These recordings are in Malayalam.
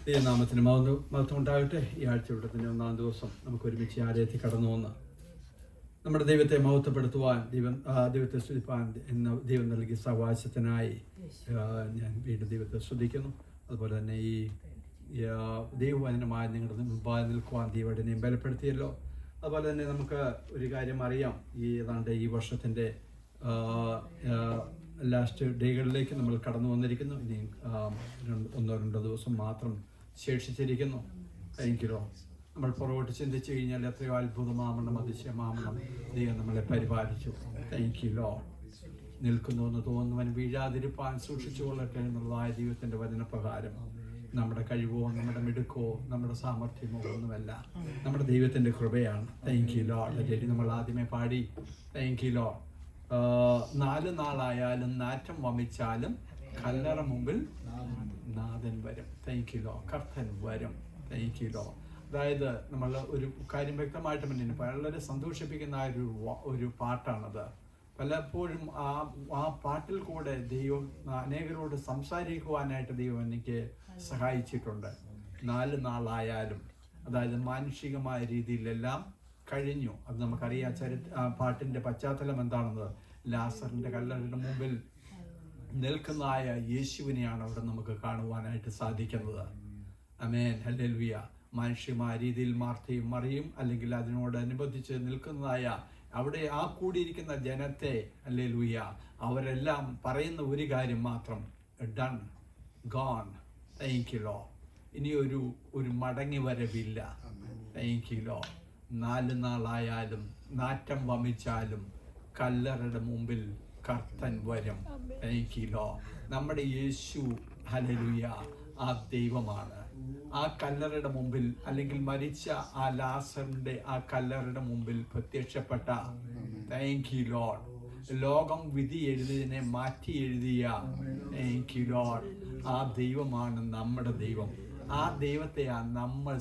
ദൈവനാമത്തിന് മഹത്വം ഉണ്ടാകട്ടെ. ഈ ആഴ്ചയുടെ ഒന്നാം ദിവസം നമുക്ക് ഒരുമിച്ച് ആലയത്തിൽ കടന്നു വന്ന് നമ്മുടെ ദൈവത്തെ മഹത്വപ്പെടുത്തുവാൻ, ദൈവത്തെ സ്തുതിപ്പാൻ എന്ന ദൈവം നൽകിയ സവാസത്തിനായി ഞാൻ വീണ്ടും ദൈവത്തെ സ്തുതിക്കുന്നു. അതുപോലെ തന്നെ ഈ ദൈവവചനമായ നിങ്ങളുടെ മുമ്പായി നിൽക്കുവാൻ ദൈവത്തിനെയും ബലപ്പെടുത്തിയല്ലോ. അതുപോലെ തന്നെ നമുക്ക് ഒരു കാര്യം അറിയാം, ഈ വർഷത്തിൻ്റെ ലാസ്റ്റ് ഡേകളിലേക്ക് നമ്മൾ കടന്നു വന്നിരിക്കുന്നു. ഇനി 1-2 ദിവസം മാത്രം ശേഷിച്ചിരിക്കുന്നു. എങ്കിലോ നമ്മൾ പുറകോട്ട് ചിന്തിച്ചു കഴിഞ്ഞാൽ എത്രയോ അത്ഭുതമാമണം, അതിശയമാമണം ദൈവം നമ്മളെ പരിപാലിച്ചു. താങ്ക്യൂ. നിൽക്കുന്നു എന്ന് തോന്നുന്നവൻ വീഴാതിരിപ്പാൻ സൂക്ഷിച്ചു കൊള്ളട്ടെ എന്നുള്ളതായ ദൈവത്തിൻ്റെ വചനപ്രകാരം നമ്മുടെ കഴിവോ നമ്മുടെ മിടുക്കോ നമ്മുടെ സാമർഥ്യമോ ഒന്നുമല്ല, നമ്മുടെ ദൈവത്തിൻ്റെ കൃപയാണ്. Thank you Lord. നമ്മൾ ആദ്യമേ പാടി താങ്ക്യൂ ലോർഡ്. 4 നാളായാലും നാറ്റം വമിച്ചാലും കല്ലറ മുമ്പിൽ നാഥൻ വരും. Thank you lord. കർത്തൻ വരും. Thank you lord. അതായത് നമ്മൾ ഒരു കാര്യം വ്യക്തമായിട്ട് മുന്നിൽ വളരെ സന്തോഷിപ്പിക്കുന്ന ഒരു പാട്ടാണത്. പലപ്പോഴും ആ പാട്ടിൽ കൂടെ ദൈവം അനേകരോട് സംസാരിക്കുവാനായിട്ട് ദൈവം എനിക്ക് സഹായിച്ചിട്ടുണ്ട്. 4 നാളായാലും, അതായത് മാനുഷികമായ രീതിയിലെല്ലാം കഴിഞ്ഞു. അത് നമുക്കറിയാം. പാട്ടിൻ്റെ പശ്ചാത്തലം എന്താണെന്ന്. ലാസറിൻ്റെ കല്ലറയുടെ മുമ്പിൽ നിൽക്കുന്നതായ യേശുവിനെയാണ് അവിടെ നമുക്ക് കാണുവാനായിട്ട് സാധിക്കുന്നത്. ആമേൻ, ഹല്ലേലൂയ. മാനുഷ്യമായ രീതിയിൽ മാർത്തയും മറിയും അല്ലെങ്കിൽ അതിനോടനുബന്ധിച്ച് നിൽക്കുന്നതായ അവിടെ ആ കൂടിയിരിക്കുന്ന ജനത്തെ, ഹല്ലേലൂയ, അവരെല്ലാം പറയുന്ന ഒരു കാര്യം മാത്രം, ഡൺ, ഗോൺ. Thank you Lord. ഇനി ഒരു മടങ്ങി വരവില്ല. Thank you Lord. 4 നാളായാലും നാറ്റം വമിച്ചാലും കല്ലറയുടെ മുമ്പിൽ കർത്തൻ വരും. Thank you Lord. നമ്മുടെ യേശു, ഹല്ലേലൂയ, ആ ദൈവമാണ്. ആ കല്ലറയുടെ മുമ്പിൽ, അല്ലെങ്കിൽ മരിച്ച ആ ലാസറിന്റെ ആ കല്ലറയുടെ മുമ്പിൽ പ്രത്യക്ഷപ്പെട്ട, താങ്ക്യൂ ലോർഡ്, ലോകം വിധി എഴുതിയതിനെ മാറ്റി എഴുതിയ, താങ്ക്യൂ ലോർഡ്, ആ ദൈവമാണ് നമ്മുടെ ദൈവം. ആ ദൈവത്തെയാണ് നമ്മൾ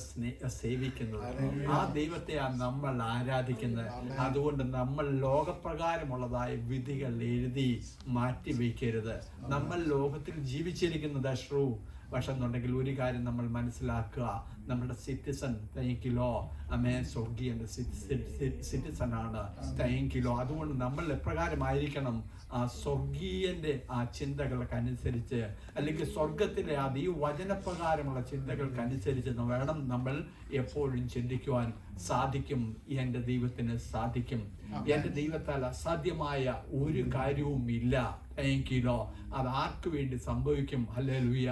സേവിക്കുന്നത്. ആ ദൈവത്തെയാണ് നമ്മൾ ആരാധിക്കുന്നത്. അതുകൊണ്ട് നമ്മൾ ലോകപ്രകാരമുള്ളതായ വിധികൾ എഴുതി മാറ്റി വയ്ക്കരുത്. നമ്മൾ ലോകത്തിൽ ജീവിച്ചിരിക്കുന്നത് ട്രൂ. പക്ഷെ എന്നുണ്ടെങ്കിൽ ഒരു കാര്യം നമ്മൾ മനസ്സിലാക്കുക, നമ്മുടെ സിറ്റിസൺ, താങ്ക്യൂ ലോർഡ്, സ്വർഗീയ സിറ്റിസൺ ആണ്. Thank you Lord. അതുകൊണ്ട് നമ്മൾ എപ്രകാരമായിരിക്കണം? ആ സ്വർഗീയന്റെ ആ ചിന്തകൾക്കനുസരിച്ച്, അല്ലെങ്കിൽ സ്വർഗത്തിലെ ഈ വചനപ്രകാരമുള്ള ചിന്തകൾക്കനുസരിച്ച് വേണം നമ്മൾ എപ്പോഴും ചിന്തിക്കുവാൻ. സാധിക്കും. എൻ്റെ ദൈവത്തിന് സാധിക്കും. എൻ്റെ ദൈവത്താൽ അസാധ്യമായ ഒരു കാര്യവും ഇല്ല. Thank you Lord. അത് ആർക്ക് വേണ്ടി സംഭവിക്കും? ഹല്ലേലൂയ.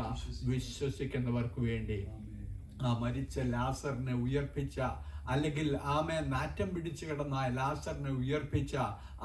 വിശ്വസിക്കുന്നവർക്ക് വേണ്ടി. ആ മരിച്ച ലാസറിനെ ഉയർപ്പിച്ച, അല്ലെങ്കിൽ നാറ്റം പിടിച്ചു കിടന്ന ലാസറിനെ ഉയർപ്പിച്ച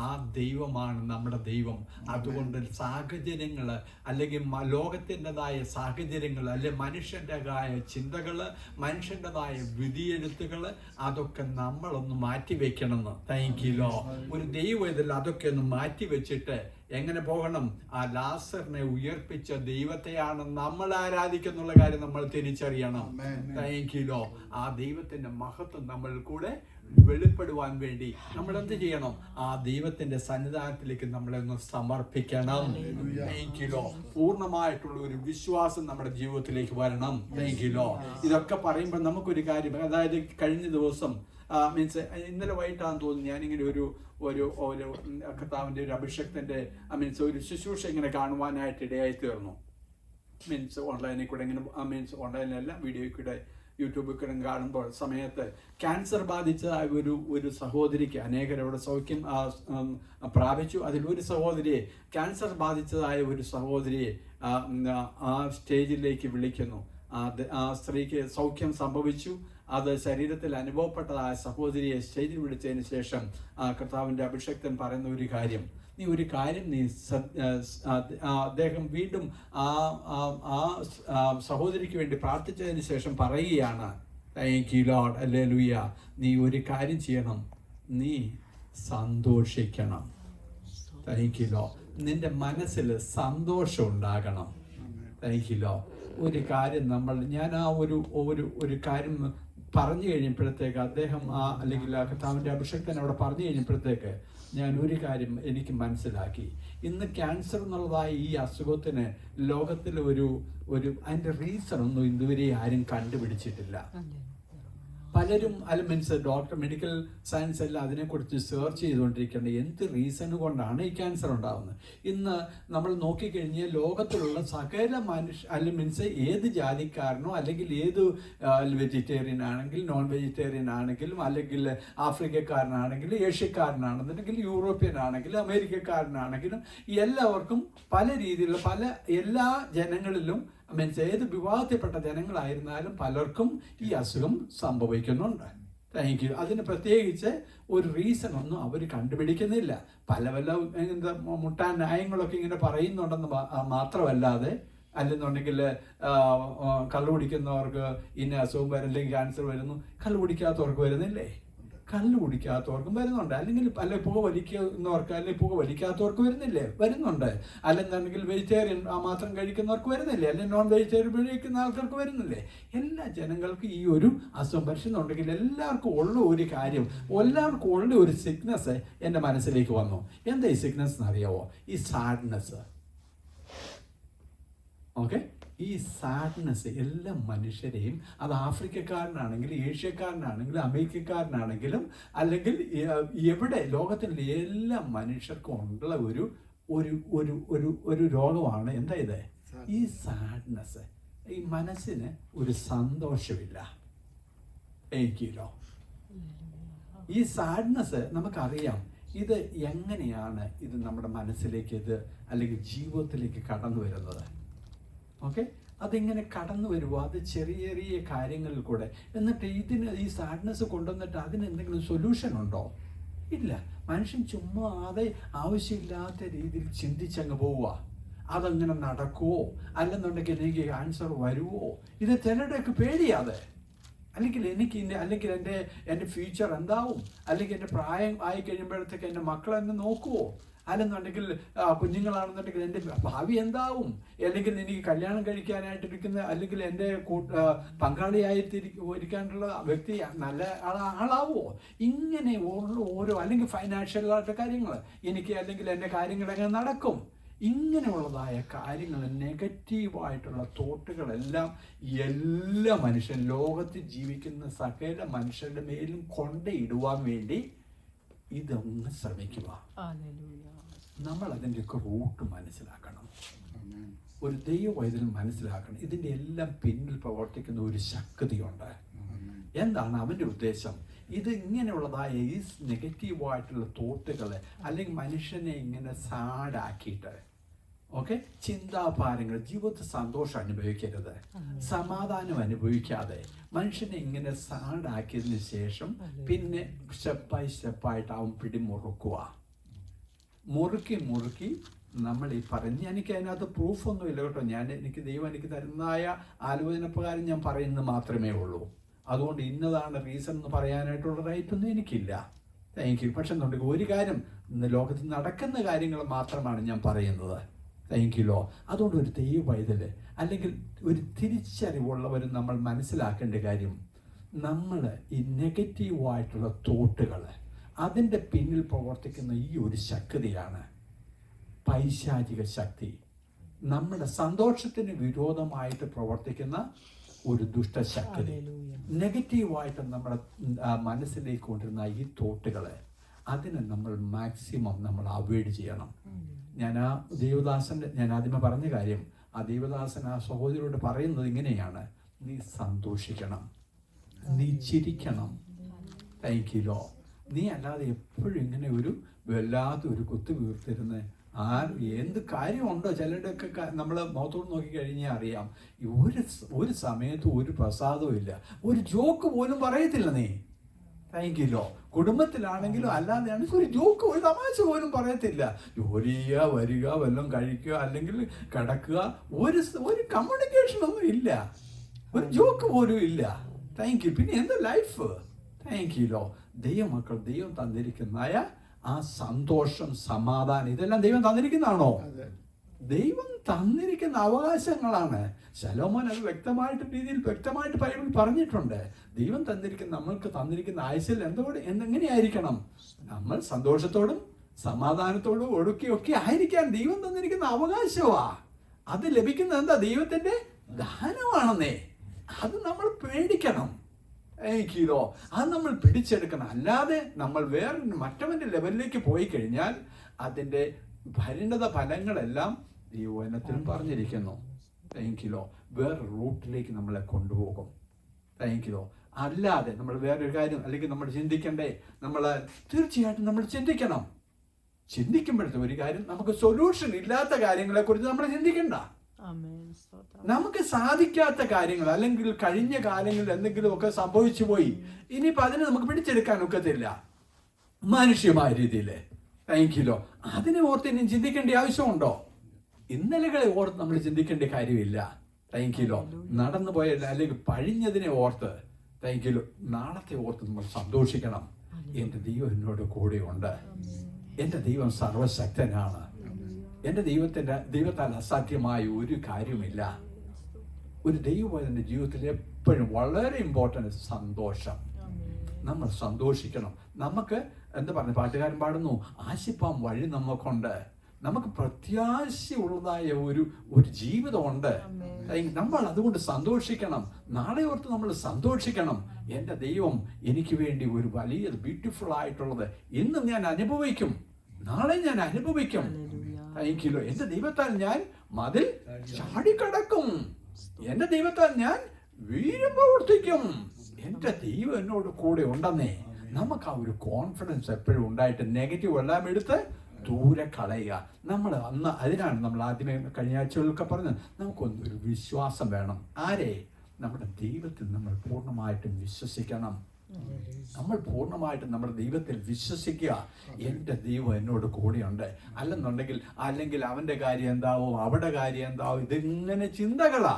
ആ ദൈവമാണ് നമ്മുടെ ദൈവം. അതുകൊണ്ട് സാഹചര്യങ്ങൾ, അല്ലെങ്കിൽ ലോകത്തിൻ്റെതായ സാഹചര്യങ്ങൾ, അല്ലെങ്കിൽ മനുഷ്യൻ്റെതായ ചിന്തകൾ, മനുഷ്യൻ്റെതായ വിധിയെഴുത്തുകൾ, അതൊക്കെ നമ്മളൊന്ന് മാറ്റിവെക്കണമെന്ന്. Thank you Lord. ഒരു ദൈവം ഇതിൽ അതൊക്കെ ഒന്ന് മാറ്റിവെച്ചിട്ട് എങ്ങനെ പോകണം? ആ ലാസറിനെ ഉയർപ്പിച്ച ദൈവത്തെയാണ് നമ്മൾ ആരാധിക്കുന്നുള്ള കാര്യം നമ്മൾ തിരിച്ചറിയണം. Thank you Lord. ആ ദൈവത്തിന്റെ മഹത്വം നമ്മൾ കൂടെ വെളിപ്പെടുവാൻ വേണ്ടി നമ്മൾ എന്ത് ചെയ്യണം? ആ ദൈവത്തിന്റെ സന്നിധാനത്തിലേക്ക് നമ്മളെ ഒന്ന് സമർപ്പിക്കണം. Thank you Lord. പൂർണ്ണമായിട്ടുള്ള ഒരു വിശ്വാസം നമ്മുടെ ജീവിതത്തിലേക്ക് വരണം. Thank you Lord. ഇതൊക്കെ പറയുമ്പോൾ നമുക്കൊരു കാര്യം, അതായത് കഴിഞ്ഞ ദിവസം ഇന്നലെ വൈകിട്ടാന്ന് തോന്നുന്നു, ഞാനിങ്ങനെ ഒരു കർത്താവിൻ്റെ ഒരു അഭിഷേകത്തിൻ്റെ ഒരു ശുശ്രൂഷ ഇങ്ങനെ കാണുവാനായിട്ട് ഇടയായി തീർന്നു. ഓൺലൈനിൽ കൂടെ ഇങ്ങനെ ഓൺലൈനിലല്ല, വീഡിയോയിൽ കൂടെ യൂട്യൂബിൽ കൂടെ കാണുമ്പോൾ സമയത്ത് ക്യാൻസർ ബാധിച്ചതായ ഒരു സഹോദരിക്ക്, അനേകരവിടെ സൗഖ്യം പ്രാപിച്ചു. അതിലൊരു സഹോദരിയെ, ക്യാൻസർ ബാധിച്ചതായ ഒരു സഹോദരിയെ ആ സ്റ്റേജിലേക്ക് വിളിക്കുന്നു. ആ സ്ത്രീക്ക് സൗഖ്യം സംഭവിച്ചു. അത് ശരീരത്തിൽ അനുഭവപ്പെട്ടതായ സഹോദരിയെ സ്റ്റേജിൽ വിളിച്ചതിന് ശേഷം കർത്താവിൻ്റെ അഭിഷേകൻ പറയുന്ന ഒരു കാര്യം, ഒരു കാര്യം അദ്ദേഹം വീണ്ടും ആ സഹോദരിക്ക് വേണ്ടി പ്രാർത്ഥിച്ചതിന് ശേഷം പറയുകയാണ്, താങ്ക്യൂ ലോർഡ്, ഹല്ലേലൂയ, നീ ഒരു കാര്യം ചെയ്യണം, നീ സന്തോഷിക്കണം. Thank you Lord. നിന്റെ മനസ്സിൽ സന്തോഷം ഉണ്ടാകണം. Thank you Lord. ഒരു കാര്യം ഞാൻ ആ ഒരു കാര്യം പറഞ്ഞു കഴിഞ്ഞപ്പോഴത്തേക്ക് അദ്ദേഹം അല്ലെങ്കിൽ കർത്താവിൻ്റെ അഭിഷേകൻ അവിടെ പറഞ്ഞു കഴിഞ്ഞപ്പോഴത്തേക്ക് ഞാൻ ഒരു കാര്യം എനിക്ക് മനസ്സിലാക്കി. ഇന്ന് ക്യാൻസർ എന്നുള്ളതായ ഈ അസുഖത്തിന് ലോകത്തിൽ ഒരു അതിൻ്റെ റീസൺ ഒന്നും ഇതുവരെ ആരും കണ്ടുപിടിച്ചിട്ടില്ല. പലരും മീൻസ് ഡോക്ടർ, മെഡിക്കൽ സയൻസ് എല്ലാം അതിനെക്കുറിച്ച് സെർച്ച് ചെയ്തുകൊണ്ടിരിക്കേണ്ട എന്ത് റീസൺ കൊണ്ടാണ് ഈ ക്യാൻസർ ഉണ്ടാകുന്നത്. ഇന്ന് നമ്മൾ നോക്കിക്കഴിഞ്ഞാൽ ലോകത്തിലുള്ള സകല മീൻസ് ഏത് ജാതിക്കാരനോ അല്ലെങ്കിൽ ഏത് വെജിറ്റേറിയൻ ആണെങ്കിൽ നോൺ വെജിറ്റേറിയൻ ആണെങ്കിലും അല്ലെങ്കിൽ ആഫ്രിക്കക്കാരനാണെങ്കിലും ഏഷ്യക്കാരനാണെന്നുണ്ടെങ്കിൽ യൂറോപ്യൻ ആണെങ്കിലും അമേരിക്കക്കാരനാണെങ്കിലും എല്ലാവർക്കും പല രീതിയിലുള്ള എല്ലാ ജനങ്ങളിലും മീൻസ് ഏത് വിഭാഗത്തിൽപ്പെട്ട ജനങ്ങളായിരുന്നാലും പലർക്കും ഈ അസുഖം സംഭവിക്കുന്നുണ്ട്. Thank you. അതിന് പ്രത്യേകിച്ച് ഒരു റീസൺ ഒന്നും അവർ കണ്ടുപിടിക്കുന്നില്ല. പല എന്താ മുട്ടാൻ ന്യായങ്ങളൊക്കെ ഇങ്ങനെ പറയുന്നുണ്ടെന്ന് മാത്രമല്ലാതെ, അല്ലെന്നുണ്ടെങ്കിൽ കള്ളു കുടിക്കുന്നവർക്ക് ഇന്ന അസുഖം വരില്ലെങ്കിൽ ക്യാൻസർ വരുന്നു, കള്ളു കുടിക്കാത്തവർക്ക് വരുന്നില്ലേ? കള്ളു കുടിക്കാത്തവർക്കും വരുന്നുണ്ട്. അല്ലെങ്കിൽ പുക വലിക്കുന്നവർക്ക് അല്ലെങ്കിൽ പുക വലിക്കാത്തവർക്ക് വരുന്നുണ്ട്. അല്ലെന്നുണ്ടെങ്കിൽ വെജിറ്റേറിയൻ മാത്രം കഴിക്കുന്നവർക്ക് വരുന്നില്ലേ? അല്ലെങ്കിൽ നോൺ വെജിറ്റേറിയൻ കഴിക്കുന്ന ആൾക്കാർക്ക് വരുന്നില്ലേ? എല്ലാ ജനങ്ങൾക്കും ഈ ഒരു അസുഖം വരുന്നുണ്ടെങ്കിൽ എല്ലാവർക്കും ഉള്ള ഒരു കാര്യം, എല്ലാവർക്കും ഉള്ള ഒരു സിക്നസ് എൻ്റെ മനസ്സിലേക്ക് വന്നു. എന്താ ഈ സിക്നസ് എന്നറിയാവോ? ഈ സാഡ്നെസ്. ഓക്കെ, ഈ സാഡ്നെസ് എല്ലാ മനുഷ്യരെയും, അത് ആഫ്രിക്കക്കാരനാണെങ്കിലും ഏഷ്യക്കാരനാണെങ്കിലും അമേരിക്കക്കാരനാണെങ്കിലും അല്ലെങ്കിൽ എവിടെ ലോകത്തിലുള്ള എല്ലാ മനുഷ്യർക്കും ഉള്ള ഒരു രോഗമാണ്. എന്താ ഇത്? ഈ സാഡ്നെസ്. ഈ മനസ്സിന് ഒരു സന്തോഷമില്ല. എനിക്കില്ലോ ഈ സാഡ്നെസ് നമുക്കറിയാം. ഇത് എങ്ങനെയാണ് ഇത് നമ്മുടെ മനസ്സിലേക്ക് അല്ലെങ്കിൽ ജീവിതത്തിലേക്ക് കടന്നു വരുന്നത്? ഓക്കെ, അതിങ്ങനെ കടന്നു വരുമോ? അത് ചെറിയ ചെറിയ കാര്യങ്ങളിൽ കൂടെ. എന്നിട്ട് ഈ സാഡ്നെസ് കൊണ്ടുവന്നിട്ട് അതിന് എന്തെങ്കിലും സൊല്യൂഷൻ ഉണ്ടോ? ഇല്ല. മനുഷ്യൻ ചുമ്മാതെ ആവശ്യമില്ലാത്ത രീതിയിൽ ചിന്തിച്ചങ്ങ് പോവുക. അതങ്ങനെ നടക്കുമോ, അല്ലെന്നുണ്ടെങ്കിൽ എനിക്ക് ക്യാൻസർ വരുമോ? ഇത് ചിലരുടെയൊക്കെ പേടിയാതെ. അല്ലെങ്കിൽ എൻ്റെ ഫ്യൂച്ചർ എന്താവും, അല്ലെങ്കിൽ എൻ്റെ പ്രായം ആയി കഴിയുമ്പോഴത്തേക്ക് എൻ്റെ മക്കളെന്നെ നോക്കുമോ, അല്ലെന്നുണ്ടെങ്കിൽ കുഞ്ഞുങ്ങളാണെന്നുണ്ടെങ്കിൽ എൻ്റെ ഭാവി എന്താവും, അല്ലെങ്കിൽ എനിക്ക് കല്യാണം കഴിക്കാനായിട്ടിരിക്കുന്ന അല്ലെങ്കിൽ എൻ്റെ പങ്കാളിയായിട്ടിരിക്കാനുള്ള വ്യക്തി നല്ല ആളാവുമോ? ഇങ്ങനെ ഓരോ അല്ലെങ്കിൽ ഫൈനാൻഷ്യലായിട്ട് കാര്യങ്ങൾ എനിക്ക്, അല്ലെങ്കിൽ എൻ്റെ കാര്യങ്ങളെങ്ങനെ നടക്കും, ഇങ്ങനെയുള്ളതായ കാര്യങ്ങൾ, നെഗറ്റീവായിട്ടുള്ള തോട്ടുകളെല്ലാം എല്ലാ മനുഷ്യൻ ലോകത്ത് ജീവിക്കുന്ന സകല മനുഷ്യരുടെ മേലും കൊണ്ടയിടുവാൻ വേണ്ടി ഇതൊന്ന് ശ്രമിക്കുക. നമ്മൾ അതിൻ്റെയൊക്കെ റൂട്ട് മനസ്സിലാക്കണം. ഒരു ദൈവവൈദ്യൻ മനസ്സിലാക്കണം. ഇതിൻ്റെ എല്ലാം പിന്നിൽ പ്രവർത്തിക്കുന്ന ഒരു ശക്തിയുണ്ട്. എന്താണ് അവൻ്റെ ഉദ്ദേശം? ഇത് ഇങ്ങനെയുള്ളതായ ഈ നെഗറ്റീവായിട്ടുള്ള തോട്ടുകളെ അല്ലെങ്കിൽ മനുഷ്യനെ ഇങ്ങനെ സാഡാക്കിയിട്ട്, ഓക്കെ, ചിന്താഭാരങ്ങൾ, ജീവിതത്തിൽ സന്തോഷം അനുഭവിക്കരുത്, സമാധാനം അനുഭവിക്കാതെ മനുഷ്യനെ ഇങ്ങനെ സാഡാക്കിയതിന് ശേഷം പിന്നെ സ്റ്റെപ്പായിട്ട് അവൻ പിടിമുറുക്കുക. മുറുക്കി നമ്മൾ ഈ പറഞ്ഞ്, എനിക്ക് അതിനകത്ത് പ്രൂഫൊന്നും ഇല്ല കേട്ടോ. ദൈവം എനിക്ക് തരുന്നതായ ആലോചന പ്രകാരം ഞാൻ പറയുന്നത് മാത്രമേ ഉള്ളൂ. അതുകൊണ്ട് ഇന്നതാണ് റീസൺ എന്ന് പറയാനായിട്ടുള്ള റൈറ്റൊന്നും എനിക്കില്ല. Thank you. പക്ഷെ എന്നുണ്ടെങ്കിൽ ഒരു കാര്യം, ഇന്ന് ലോകത്ത് നടക്കുന്ന കാര്യങ്ങൾ മാത്രമാണ് ഞാൻ പറയുന്നത്. Thank you law. അതുകൊണ്ട് ഒരു ദൈവവൈതല് അല്ലെങ്കിൽ ഒരു തിരിച്ചറിവുള്ളവർ നമ്മൾ മനസ്സിലാക്കേണ്ട കാര്യം, നമ്മൾ ഈ നെഗറ്റീവായിട്ടുള്ള തോട്ടുകൾ, അതിൻ്റെ പിന്നിൽ പ്രവർത്തിക്കുന്ന ഈ ഒരു ശക്തിയാണ് പൈശാചിക ശക്തി. നമ്മുടെ സന്തോഷത്തിന് വിരോധമായിട്ട് പ്രവർത്തിക്കുന്ന ഒരു ദുഷ്ടശക്തി. നെഗറ്റീവായിട്ട് നമ്മുടെ മനസ്സിലേക്ക് കൊണ്ടിരുന്ന ഈ തോട്ടുകളെ, അതിനെ നമ്മൾ മാക്സിമം നമ്മൾ അവോയ്ഡ് ചെയ്യണം. ഞാൻ ആദ്യമേ പറഞ്ഞ കാര്യം, ആ ദേവദാസൻ ആ സഹോദരിയോട് പറയുന്നത് ഇങ്ങനെയാണ്: നീ സന്തോഷിക്കണം, നീ ചിരിക്കണം. Thank you law. നീ അല്ലാതെ എപ്പോഴും ഇങ്ങനെ വല്ലാത്ത ഒരു കുത്തു വീർത്തിരുന്ന് എന്ത് കാര്യമുണ്ടോ? ചിലരുടെയൊക്കെ നമ്മൾ മുഖത്തോട് നോക്കിക്കഴിഞ്ഞാൽ അറിയാം, ഒരു സമയത്തും ഒരു പ്രസാദവും ഇല്ല, ഒരു ജോക്ക് പോലും പറയത്തില്ല നീ. Thank you lord. കുടുംബത്തിലാണെങ്കിലും അല്ലാതെയാണെങ്കിൽ ഒരു ജോക്ക്, ഒരു തമാശ പോലും പറയത്തില്ല. ജോലി ചെയ്യുക, വരിക, വല്ലതും കഴിക്കുക, അല്ലെങ്കിൽ കിടക്കുക, ഒരു കമ്മ്യൂണിക്കേഷനൊന്നും ഇല്ല, ഒരു ജോക്ക് പോലും ഇല്ല. Thank you. പിന്നെ എന്താ ലൈഫ്? Thank you law. ദൈവമക്കൾ, ദൈവം തന്നിരിക്കുന്നതായ ആ സന്തോഷം, സമാധാനം, ഇതെല്ലാം ദൈവം തന്നിരിക്കുന്നതാണോ? ദൈവം തന്നിരിക്കുന്ന അവകാശങ്ങളാണ്. ശലോമോൻ അത് വ്യക്തമായിട്ട് ബൈബിൾ പറഞ്ഞിട്ടുണ്ട്. ദൈവം നമ്മൾക്ക് തന്നിരിക്കുന്ന ആയുസ്സിൽ എങ്ങനെയായിരിക്കണം? നമ്മൾ സന്തോഷത്തോടും സമാധാനത്തോടും ഒടുക്കിയൊക്കെ ആയിരിക്കാൻ ദൈവം തന്നിരിക്കുന്ന അവകാശമാ. അത് ലഭിക്കുന്നത് എന്താ? ദൈവത്തിന്റെ ദാനമാണെന്നേ. അത് നമ്മൾ പേടിക്കണം. എനിക്കിതോ അത് നമ്മൾ പിടിച്ചെടുക്കണം. അല്ലാതെ നമ്മൾ മറ്റവന്റെ ലെവലിലേക്ക് പോയി കഴിഞ്ഞാൽ അതിന്റെ പരിണത ഫലങ്ങളെല്ലാം ഈ വചനത്തിലും പറഞ്ഞിരിക്കുന്നു. എനിക്കിലോ വേറെ റൂട്ടിലേക്ക് നമ്മളെ കൊണ്ടുപോകും. എനിക്കിലോ അല്ലാതെ നമ്മൾ വേറൊരു കാര്യം അല്ലെങ്കിൽ നമ്മൾ ചിന്തിക്കണ്ടേ? നമ്മൾ തീർച്ചയായിട്ടും നമ്മൾ ചിന്തിക്കുമ്പോഴത്തെ ഒരു കാര്യം, നമുക്ക് സൊല്യൂഷൻ ഇല്ലാത്ത കാര്യങ്ങളെ കുറിച്ച് നമ്മൾ ചിന്തിക്കണ്ട. നമുക്ക് സാധിക്കാത്ത കാര്യങ്ങൾ അല്ലെങ്കിൽ കഴിഞ്ഞ കാലങ്ങളിൽ എന്തെങ്കിലുമൊക്കെ സംഭവിച്ചു പോയി, ഇനിയിപ്പോൾ അതിനെ നമുക്ക് പിടിച്ചെടുക്കാൻ ഒക്കത്തില്ല മനുഷ്യമായ രീതിയിൽ. എനിക്കിലോ അതിനെ ഓർത്ത് ഇനി ചിന്തിക്കേണ്ട ആവശ്യമുണ്ടോ? ഇന്നലകളെ ഓർത്ത് നമ്മൾ ചിന്തിക്കേണ്ട കാര്യമില്ല. എനിക്കിലോ നടന്നു പോയ അല്ലെങ്കിൽ പഴിഞ്ഞതിനെ ഓർത്ത്, എനിക്കിലോ നാളത്തെ ഓർത്ത് നമ്മൾ സന്തോഷിക്കണം. എൻ്റെ ദൈവം എന്നോട് കൂടെയുണ്ട്. എൻ്റെ ദൈവം സർവശക്തനാണ്. എൻ്റെ ദൈവത്താൽ അസാധ്യമായ ഒരു കാര്യമില്ല. ഒരു ദൈവത്തിന്റെ ജീവിതത്തിൽ എപ്പോഴും വളരെ ഇമ്പോർട്ടൻ്റ് സന്തോഷം. നമ്മൾ സന്തോഷിക്കണം. നമുക്ക് എന്താ പറയുക, പാട്ടുകാരൻ പാടുന്നു, ആശിപ്പാം വഴി നമുക്കുണ്ട്. നമുക്ക് പ്രത്യാശയുള്ളതായ ഒരു ജീവിതമുണ്ട്. നമ്മൾ അതുകൊണ്ട് സന്തോഷിക്കണം. നാളെ ഓർത്ത് നമ്മൾ സന്തോഷിക്കണം. എൻ്റെ ദൈവം എനിക്ക് വേണ്ടി ഒരു വലിയ ബ്യൂട്ടിഫുൾ ആയിട്ടുള്ളത് ഇന്നും ഞാൻ അനുഭവിക്കും, നാളെ ഞാൻ അനുഭവിക്കും. എനിക്കില്ലോ എൻ്റെ ദൈവത്താൽ ഞാൻ മതിൽ ചാടിക്കടക്കും. എൻ്റെ ദൈവത്താൽ ഞാൻ വീര്യം പ്രവർത്തിക്കും. എൻ്റെ ദൈവം എന്നോട് കൂടെ ഉണ്ടെന്നേ. നമുക്ക് ആ ഒരു കോൺഫിഡൻസ് എപ്പോഴും ഉണ്ടായിട്ട് നെഗറ്റീവ് എല്ലാം എടുത്ത് ദൂരെ കളയുക. നമ്മൾ അതിനാണ് നമ്മൾ ആദ്യമേ കഴിഞ്ഞ ആഴ്ചകളിലൊക്കെ പറഞ്ഞത്, നമുക്കൊന്നൊരു വിശ്വാസം വേണം. ആരെ? നമ്മുടെ ദൈവത്തിൽ നമ്മൾ പൂർണ്ണമായിട്ടും വിശ്വസിക്കണം. നമ്മൾ പൂർണ്ണമായിട്ടും നമ്മുടെ ദൈവത്തിൽ വിശ്വസിക്കുക. എൻ്റെ ദൈവം എന്നോട് കൂടെയുണ്ട്. അല്ലെങ്കിൽ അവൻ്റെ കാര്യം എന്താവും, അവിടെ കാര്യം എന്താവും, ഇതിങ്ങനെ ചിന്തകളാ.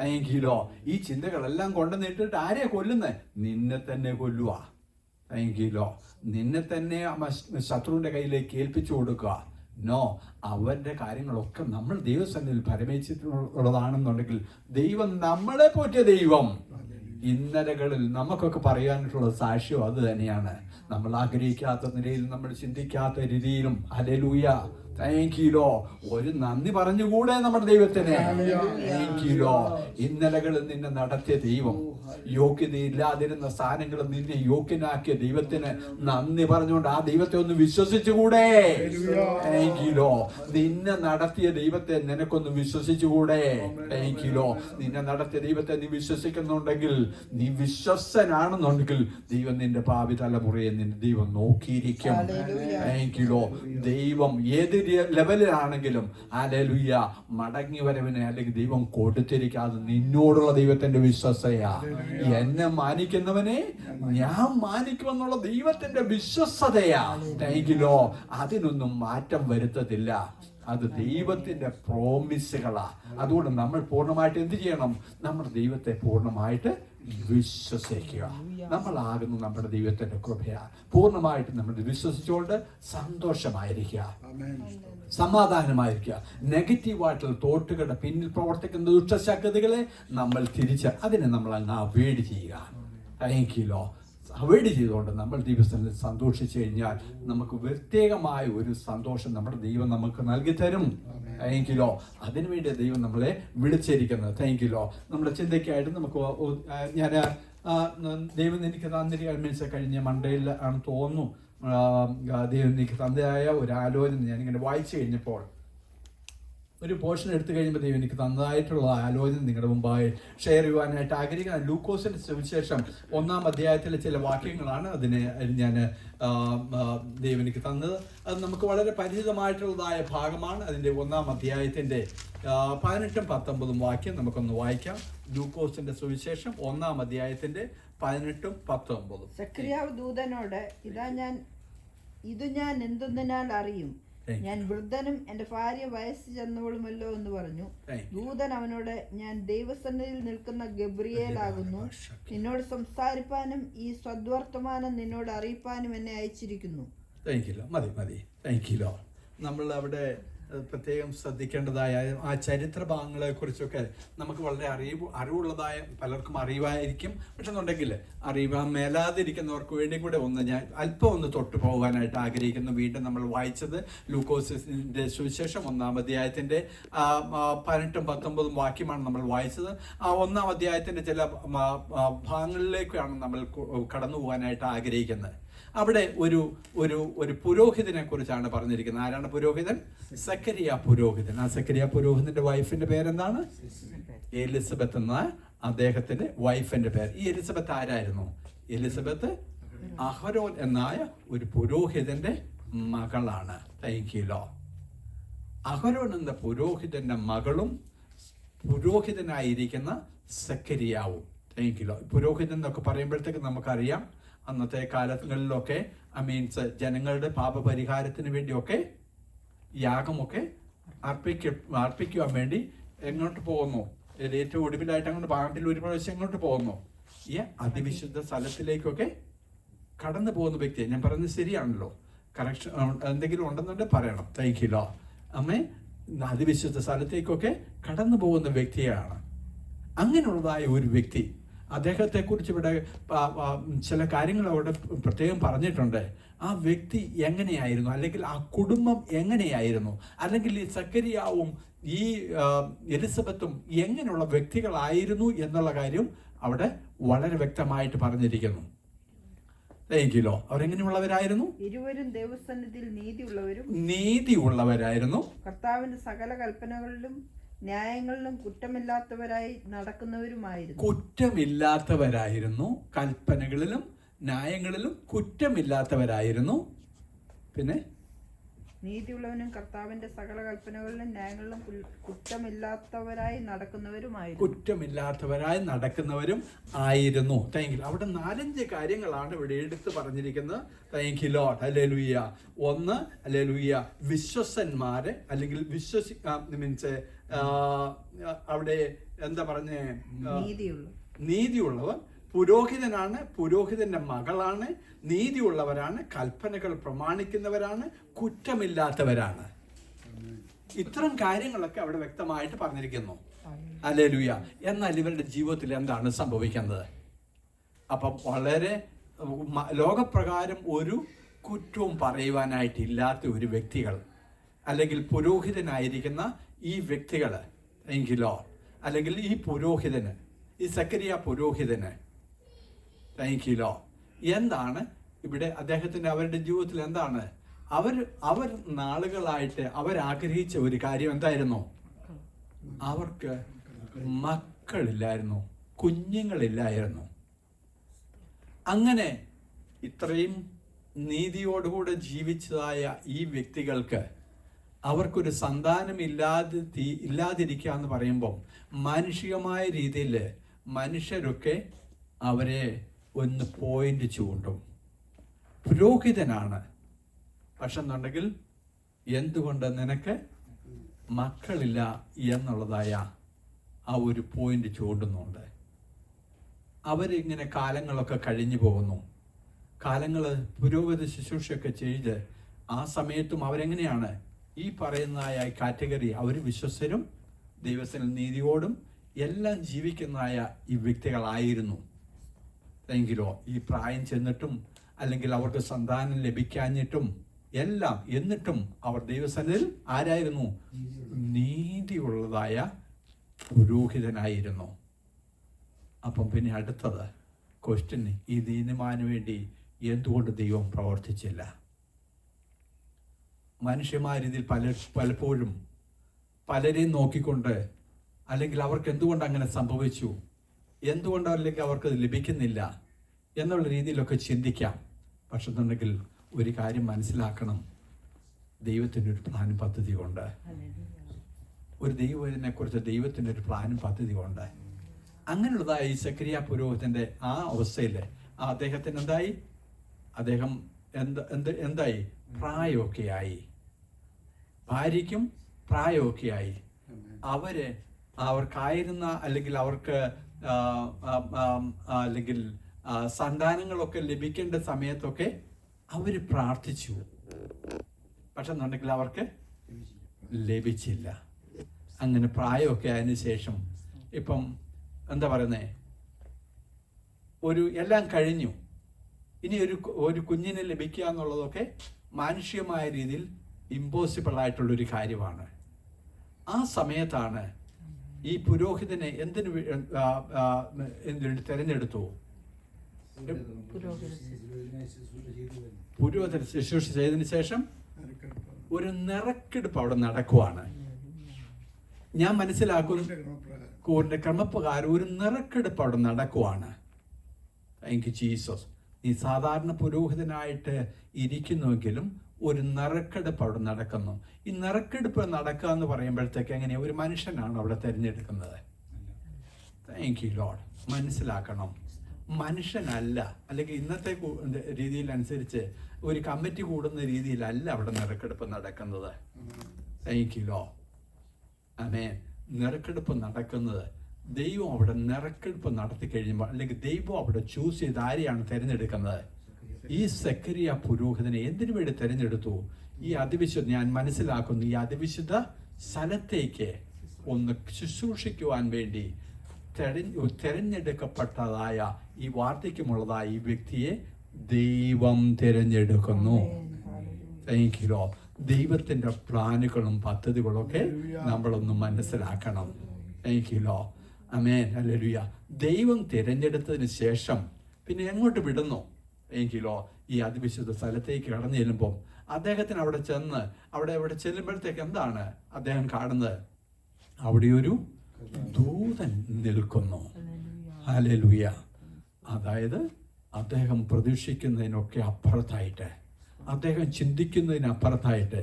എങ്കിലോ ഈ ചിന്തകളെല്ലാം കൊണ്ടുവന്നിട്ടിട്ട് ആരെയാ കൊല്ലുന്നത്? നിന്നെ തന്നെ കൊല്ലുക. എങ്കിലോ നിന്നെ തന്നെ ശത്രുവിൻ്റെ കയ്യിലേക്ക് ഏൽപ്പിച്ചു കൊടുക്കുക. നോ, അവൻ്റെ കാര്യങ്ങളൊക്കെ നമ്മൾ ദൈവസന്നിധിയിൽ പരമേശ്വരനുള്ളതാണെന്നുണ്ടെങ്കിൽ ദൈവം നമ്മളെ പോറ്റിയ ദൈവം. ഇന്നലകളിൽ നമുക്കൊക്കെ പറയാനായിട്ടുള്ള സാക്ഷ്യം അത് തന്നെയാണ്. നമ്മൾ ആഗ്രഹിക്കാത്ത നിലയിൽ, നമ്മൾ ചിന്തിക്കാത്ത രീതിയിലും ഹല്ലേലൂയ താങ്ക്യൂ ഒരു നന്ദി പറഞ്ഞുകൂടെ നമ്മുടെ ദൈവത്തിന്? താങ്ക്യൂ. ഇന്നലകളിൽ നിന്നെ നടത്തിയ ദൈവം, യോഗ്യതയില്ലാതിരുന്ന സ്ഥാനങ്ങളിൽ നിന്നെ യോഗ്യനാക്കിയ ദൈവത്തിന് നന്ദി പറഞ്ഞുകൊണ്ട് ആ ദൈവത്തെ ഒന്ന് വിശ്വസിച്ചുകൂടെ? താങ്ക്യൂ. നിന്നെ നടത്തിയ ദൈവത്തെ നിനക്കൊന്ന് വിശ്വസിച്ചുകൂടെ? താങ്ക്യൂ. നിന്നെ നടത്തിയ ദൈവത്തെ നീ വിശ്വസിക്കുന്നുണ്ടെങ്കിൽ, നീ വിശ്വസ്തനാണെന്നുണ്ടെങ്കിൽ ദൈവം നിന്റെ ഭാവി തലമുറയെ നിന്റെ ദൈവം നോക്കിയിരിക്കും. താങ്ക്യൂ. ദൈവം ഏത് ലെവലിലാണെങ്കിലും ഹല്ലേലൂയ മടങ്ങി വരവിനെ അല്ലെങ്കിൽ ദൈവം കൊടുത്തിരിക്കാതെ നിന്നോടുള്ള ദൈവത്തിന്റെ വിശ്വസ്തയാ. എന്നെ മാനിക്കുന്നവനെ ഞാൻ മാനിക്കുമെന്നുള്ള ദൈവത്തിന്റെ വിശ്വസ്തതയാ. താങ്ക്യൂ. അതിനൊന്നും മാറ്റം വരുത്തത്തില്ല. അത് ദൈവത്തിന്റെ പ്രോമിസുകളാ. അതുകൊണ്ട് നമ്മൾ പൂർണ്ണമായിട്ട് എന്ത് ചെയ്യണം? നമ്മുടെ ദൈവത്തെ പൂർണ്ണമായിട്ട് വിശ്വസിക്കുക. നമ്മളാകുന്നു നമ്മുടെ ദൈവത്തിന്റെ കൃപയാ. പൂർണ്ണമായിട്ട് നമ്മൾ വിശ്വസിച്ചുകൊണ്ട് സന്തോഷമായിരിക്കുക, സമാധാനമായിരിക്കുക. നെഗറ്റീവായിട്ടുള്ള തോട്ടുകളുടെ പിന്നിൽ പ്രവർത്തിക്കുന്ന ദുഷ്ടശക്തികളെ നമ്മൾ അതിനെ നമ്മൾ അങ്ങ് അവോയ്ഡ് ചെയ്യുക. താങ്ക്യൂ. അവോയ്ഡ് ചെയ്തുകൊണ്ട് നമ്മൾ ദൈവത്തിൽ സന്തോഷിച്ചു കഴിഞ്ഞാൽ നമുക്ക് പ്രത്യേകമായ ഒരു സന്തോഷം നമ്മുടെ ദൈവം നമുക്ക് നൽകി തരും. താങ്ക്യൂ. അതിനുവേണ്ടി ദൈവം നമ്മളെ വിളിച്ചിരിക്കുന്നത്. താങ്ക്യൂ. നമ്മുടെ ചിന്തയ്ക്കായിട്ട് നമുക്ക് ഞാൻ ദൈവം എനിക്ക് തന്നിരിക്കുക കഴിഞ്ഞ മണ്ടയിൽ ആണ് തോന്നുന്നു, ദൈവം എനിക്ക് തന്നതായ ഒരു ആലോചന ഞാനിങ്ങനെ വായിച്ചു കഴിഞ്ഞപ്പോൾ, ഒരു പോർഷൻ എടുത്തു കഴിയുമ്പോൾ ദൈവം എനിക്ക് തന്നതായിട്ടുള്ള ആലോചന നിങ്ങളുടെ മുമ്പായി ഷെയർ ചെയ്യുവാനായിട്ട് ആഗ്രഹിക്കുന്ന ലൂക്കോസിന്റെ സുവിശേഷം 1-ാം അധ്യായത്തിലെ ചില വാക്യങ്ങളാണ്. അതിനെ ഞാൻ ദൈവം എനിക്ക് തന്നത്. അത് നമുക്ക് വളരെ പരിചിതമായിട്ടുള്ളതായ ഭാഗമാണ്. അതിൻ്റെ 1-ാം അധ്യായത്തിൻ്റെ 18-19 വാക്യം നമുക്കൊന്ന് വായിക്കാം. ലൂക്കോസിന്റെ സുവിശേഷം 1-ാം അധ്യായത്തിന്റെ 18-19. സക്രിയാവ് ദൂതനോട്, ഇത് ഞാൻ എന്തെന്നാൽ അറിയും, ഞാൻ വൃദ്ധനും എന്റെ ഭാര്യ വയസ്സ് ചെന്നവളുമല്ലോ എന്ന് പറഞ്ഞു. ദൂതൻ അവനോട്, ഞാൻ ദൈവസന്നിധിയിൽ നിൽക്കുന്ന ഗബ്രിയേലാകുന്നു. നിന്നോട് സംസാരിപ്പാനും ഈ സദ്വർത്തമാനം നിന്നോട് അറിയിപ്പാനും എന്നെ അയച്ചിരിക്കുന്നു. മതി. നമ്മൾ അവിടെ പ്രത്യേകം ശ്രദ്ധിക്കേണ്ടതായ ആ ചരിത്ര ഭാഗങ്ങളെ കുറിച്ചൊക്കെ നമുക്ക് വളരെ അറിവുള്ളതായ പലർക്കും അറിവായിരിക്കും. പക്ഷെ എന്നുണ്ടെങ്കിൽ അറിയാൻ മേലാതിരിക്കുന്നവർക്ക് വേണ്ടി കൂടെ ഞാൻ അല്പം ഒന്ന് തൊട്ടു പോകാനായിട്ട് ആഗ്രഹിക്കുന്നു. വീണ്ടും നമ്മൾ വായിച്ചത് ലൂക്കോസിന്റെ സുവിശേഷം 1-ാം അധ്യായത്തിന്റെ 18-19 വാക്യമാണ് നമ്മൾ വായിച്ചത്. ആ 1-ാം അധ്യായത്തിന്റെ ചില ഭാഗങ്ങളിലേക്കാണ് നമ്മൾ കടന്നു പോകാനായിട്ട് ആഗ്രഹിക്കുന്നത്. അവിടെ ഒരു പുരോഹിതനെ കുറിച്ചാണ് പറഞ്ഞിരിക്കുന്നത്. ആരാണ് പുരോഹിതൻ? സക്കരിയ പുരോഹിതൻ. ആ സക്കരിയ പുരോഹിതന്റെ വൈഫിന്റെ പേരെന്താണ്? എലിസബത്ത് എന്ന അദ്ദേഹത്തിന്റെ വൈഫിന്റെ പേര്. ഈ എലിസബത്ത് ആരായിരുന്നു? എലിസബത്ത് അഹരോൻ എന്നായ ഒരു പുരോഹിതന്റെ മകളാണ്. തൈക്കിലോ അഹരോൻ എന്ന പുരോഹിതന്റെ മകളും പുരോഹിതനായിരിക്കുന്ന സക്കരിയാവും. തൈക്കിലോ പുരോഹിതൻ എന്നൊക്കെ പറയുമ്പോഴത്തേക്ക് നമുക്കറിയാം അന്നത്തെ കാലങ്ങളിലൊക്കെ ജനങ്ങളുടെ പാപപരിഹാരത്തിന് വേണ്ടിയൊക്കെ യാഗമൊക്കെ അർപ്പിക്കുവാൻ വേണ്ടി എങ്ങോട്ട് പോകുന്നു? ഏറ്റവും ഒടുവിലായിട്ട് അങ്ങോട്ട് ആണ്ടിൽ ഒരു പ്രാവശ്യം എങ്ങോട്ട് പോകുന്നു? ഈ അതിവിശുദ്ധ സ്ഥലത്തിലേക്കൊക്കെ കടന്നു പോകുന്ന വ്യക്തിയെ ഞാൻ പറയുന്നത് ശരിയാണല്ലോ? കറക്ഷൻ എന്തെങ്കിലും ഉണ്ടെന്നുണ്ടെങ്കിൽ പറയണം. തൈക്കിലോ അതിവിശുദ്ധ സ്ഥലത്തേക്കൊക്കെ കടന്നു പോകുന്ന വ്യക്തിയാണ്. അങ്ങനെയുള്ളതായ ഒരു വ്യക്തി, അദ്ദേഹത്തെക്കുറിച്ച് ഇവിടെ ചില കാര്യങ്ങൾ അവിടെ പ്രത്യേകം പറഞ്ഞിട്ടുണ്ട്. ആ വ്യക്തി എങ്ങനെയായിരുന്നു, അല്ലെങ്കിൽ ആ കുടുംബം എങ്ങനെയായിരുന്നു, അല്ലെങ്കിൽ ഈ സക്കരിയാവും ഈ എലിസബത്തും എങ്ങനെയുള്ള വ്യക്തികളായിരുന്നു എന്നുള്ള കാര്യം അവിടെ വളരെ വ്യക്തമായിട്ട് പറഞ്ഞിരിക്കുന്നു. എങ്കിലോ അവരെങ്ങനെയുള്ളവരായിരുന്നു? ഇരുവരും ദൈവസന്നിധിയിൽ നീതിയുള്ളവരായിരുന്നു. കർത്താവിന്റെ സകല കൽപ്പനകളിലും ന്യായങ്ങളിലും കുറ്റമില്ലാത്തവരായി നടക്കുന്നവരുമായിരുന്നു. കുറ്റമില്ലാത്തവരായിരുന്നു. കൽപ്പനകളിലും ന്യായങ്ങളിലും കുറ്റമില്ലാത്തവരായിരുന്നു. പിന്നെ നീതിയുള്ളവനും കർത്താവിന്റെ സകല കൽപ്പനകളിലും ന്യായങ്ങളിലും കുറ്റമില്ലാത്തവരായി നടക്കുന്നവരും ആയിരുന്നു. താങ്ക്യൂ. അവിടെ 4-5 കാര്യങ്ങളാണ് ഇവിടെ എടുത്ത് പറഞ്ഞിരിക്കുന്നത്. Thank Lord. ഹല്ലേലൂയ. ഒന്ന്, ഹല്ലേലൂയ, വിശ്വസന്മാരെ അല്ലെങ്കിൽ മീൻസ് അവിടെ എന്താ പറഞ്ഞേ? നീതിയുള്ളവർ. പുരോഹിതനാണ്, പുരോഹിതന്റെ മകളാണ്, നീതിയുള്ളവരാണ്, കൽപ്പനകൾ പ്രമാണിക്കുന്നവരാണ്, കുറ്റമില്ലാത്തവരാണ്. ഇത്തരം കാര്യങ്ങളൊക്കെ അവിടെ വ്യക്തമായിട്ട് പറഞ്ഞിരിക്കുന്നു. ഹല്ലേലൂയ. എന്നാൽ ഇവരുടെ ജീവിതത്തിൽ എന്താണ് സംഭവിക്കുന്നത്? അപ്പം വളരെ ലോകപ്രകാരം ഒരു കുറ്റവും പറയുവാനായിട്ടില്ലാത്ത ഒരു വ്യക്തികൾ, അല്ലെങ്കിൽ പുരോഹിതനായിരിക്കുന്ന ഈ വ്യക്തികൾ എങ്കിലോ, അല്ലെങ്കിൽ ഈ പുരോഹിതന്, ഈ സക്കരിയ പുരോഹിതന് താങ്ക്യൂ, എന്താണ് ഇവിടെ അവരുടെ ജീവിതത്തിൽ എന്താണ്? അവർ നാളുകളായിട്ട് അവരാഗ്രഹിച്ച ഒരു കാര്യം എന്തായിരുന്നു? അവർക്ക് മക്കളില്ലായിരുന്നു, കുഞ്ഞുങ്ങളില്ലായിരുന്നു. അങ്ങനെ ഇത്രയും നീതിയോടുകൂടെ ജീവിച്ചതായ ഈ വ്യക്തികൾക്ക് അവർക്കൊരു സന്താനം ഇല്ലാതിരിക്കുക എന്ന് പറയുമ്പോൾ മാനുഷികമായ രീതിയിൽ മനുഷ്യരൊക്കെ അവരെ ഒന്ന് പോയിന്റ് ചൂണ്ടും. പുരോഹിതനാണ്, പക്ഷെ എന്നുണ്ടെങ്കിൽ എന്തുകൊണ്ട് നിനക്ക് മക്കളില്ല എന്നുള്ളതായ ആ ഒരു പോയിന്റ് ചൂണ്ടുന്നുണ്ട്. അവരിങ്ങനെ കാലങ്ങളൊക്കെ കഴിഞ്ഞു പോകുന്നു. കാലങ്ങൾ പുരോഗതി ശുശ്രൂഷയൊക്കെ ചെയ്ത് ആ സമയത്തും അവരെങ്ങനെയാണ് ഈ പറയുന്നതായ കാറ്റഗറി? അവർ വിശ്വസ്തരും ദൈവത്തിൽ നീതിയോടും എല്ലാം ജീവിക്കുന്നതായ ഈ വ്യക്തികളായിരുന്നു. എങ്കിലോ ഈ പ്രായം ചെന്നിട്ടും അല്ലെങ്കിൽ അവർക്ക് സന്താനം ലഭിക്കാഞ്ഞിട്ടും എല്ലാം എന്നിട്ടും അവർ ദൈവസന്നിധിയിൽ ആരായിരുന്നു? നീതിയുള്ളതായ പുരോഹിതനായിരുന്നു. അപ്പം പിന്നെ അടുത്തത് ക്വസ്റ്റ്യൻ, ഈ നീതിമാന് വേണ്ടി എന്തുകൊണ്ട് ദൈവം പ്രവർത്തിച്ചില്ല? മനുഷ്യന്മാരിതിൽ പലപ്പോഴും പലരെയും നോക്കിക്കൊണ്ട്, അല്ലെങ്കിൽ അവർക്ക് എന്തുകൊണ്ട് അങ്ങനെ സംഭവിച്ചു, എന്തുകൊണ്ട് അല്ലെങ്കിൽ അവർക്ക് ലഭിക്കുന്നില്ല എന്നുള്ള രീതിയിലൊക്കെ ചിന്തിക്കാം. പക്ഷെ എന്നുണ്ടെങ്കിൽ ഒരു കാര്യം മനസ്സിലാക്കണം, ദൈവത്തിൻ്റെ ഒരു പ്ലാനും പദ്ധതി ഉണ്ട്. ഒരു ദൈവത്തിനെ കുറിച്ച് ദൈവത്തിൻ്റെ ഒരു പ്ലാനും പദ്ധതി ഉണ്ട്. അങ്ങനെയുള്ളതായ ഈ സക്കരിയ പുരോഹിതന്റെ ആ അവസ്ഥയിൽ അദ്ദേഹത്തിന് എന്തായി? അദ്ദേഹം എന്തായി? പ്രായമൊക്കെ ആയി, ഭാര്യയ്ക്കും പ്രായമൊക്കെ ആയി. അവർക്കായിരുന്ന അല്ലെങ്കിൽ അവർക്ക് അല്ലെങ്കിൽ സന്താനങ്ങളൊക്കെ ലഭിക്കേണ്ട സമയത്തൊക്കെ അവർ പ്രാർത്ഥിച്ചു. പക്ഷെ എന്നുണ്ടെങ്കിൽ അവർക്ക് ലഭിച്ചില്ല. അങ്ങനെ പ്രായമൊക്കെ അതിന് ശേഷം ഇപ്പം എന്താ പറയുന്നേ, എല്ലാം കഴിഞ്ഞു. ഇനി ഒരു കുഞ്ഞിനെ ലഭിക്കുക എന്നുള്ളതൊക്കെ മാനുഷികമായ രീതിയിൽ ഇമ്പോസിബിൾ ആയിട്ടുള്ളൊരു കാര്യമാണ്. ആ സമയത്താണ് ഈ പുരോഹിതനെ എന്തിനു തിരഞ്ഞെടുത്തു? പുരോഹിതൻ ശുശ്രൂഷ ചെയ്തതിന് ശേഷം ഒരു നിറക്കെടുപ്പ് അവിടെ നടക്കുവാണ്. ഞാൻ മനസ്സിലാക്കുന്നു, കൂറിന്റെ ക്രമപ്രകാരം ഒരു നിറക്കെടുപ്പ് അവിടെ നടക്കുവാണ്. Thank you Jesus. നീ സാധാരണ പുരോഹിതനായിട്ട് ഇരിക്കുന്നുവെങ്കിലും ഒരു നിറക്കെടുപ്പ് അവിടെ നടക്കുന്നു. ഈ നിറക്കെടുപ്പ് നടക്കുക എന്ന് പറയുമ്പോഴത്തേക്ക് എങ്ങനെയാ? ഒരു മനുഷ്യനാണ് അവിടെ തിരഞ്ഞെടുക്കുന്നത്. Thank you Lord. മനസ്സിലാക്കണം, മനുഷ്യനല്ല, അല്ലെങ്കിൽ ഇന്നത്തെ രീതിയിലനുസരിച്ച് ഒരു കമ്മിറ്റി കൂടുന്ന രീതിയിലല്ല അവിടെ നിറക്കെടുപ്പ് നടക്കുന്നത്. Thank you lord. ആമേൻ. നിറക്കെടുപ്പ് നടക്കുന്നത് ദൈവം അവിടെ നിറക്കെടുപ്പ് നടത്തി കഴിയുമ്പോൾ, അല്ലെങ്കിൽ ദൈവം അവിടെ ചൂസ് ചെയ്ത് ആരെയാണ് തിരഞ്ഞെടുക്കുന്നത്? ഈ സെക്കരിയ പുരോഹിതനെ എന്തിനു വേണ്ടി തിരഞ്ഞെടുത്തു? ഈ അതിവിശുദ്ധ, ഞാൻ മനസ്സിലാക്കുന്നു, ഈ അതിവിശുദ്ധ സ്ഥലത്തേക്ക് ഒന്ന് ശുശ്രൂഷിക്കുവാൻ വേണ്ടി തിരഞ്ഞെടുക്കപ്പെട്ടതായ ഈ വാർദ്ധക്യമുള്ളതായ ഈ വ്യക്തിയെ ദൈവം തിരഞ്ഞെടുക്കുന്നു. Thank you Lord. ദൈവത്തിന്റെ പ്ലാനുകളും പദ്ധതികളും ഒക്കെ നമ്മളൊന്ന് മനസ്സിലാക്കണം. Thank you lord. Amen. Hallelujah. ദൈവം തിരഞ്ഞെടുത്തതിന് ശേഷം പിന്നെ എങ്ങോട്ട് വിടുന്നു? Thank you Lord. ഈ അതിവിശുദ്ധ സ്ഥലത്തേക്ക് കടന്നു ചെല്ലുമ്പോൾ അദ്ദേഹത്തിന് അവിടെ ചെല്ലുമ്പോഴത്തേക്ക് എന്താണ് അദ്ദേഹം കാണുന്നത്? അവിടെ ഒരു ദൂതൻ നിൽക്കുന്നു. ഹല്ലേലൂയ. അതായത് അദ്ദേഹം പ്രതീക്ഷിക്കുന്നതിനൊക്കെ അപ്പുറത്തായിട്ട്, അദ്ദേഹം ചിന്തിക്കുന്നതിനപ്പുറത്തായിട്ട്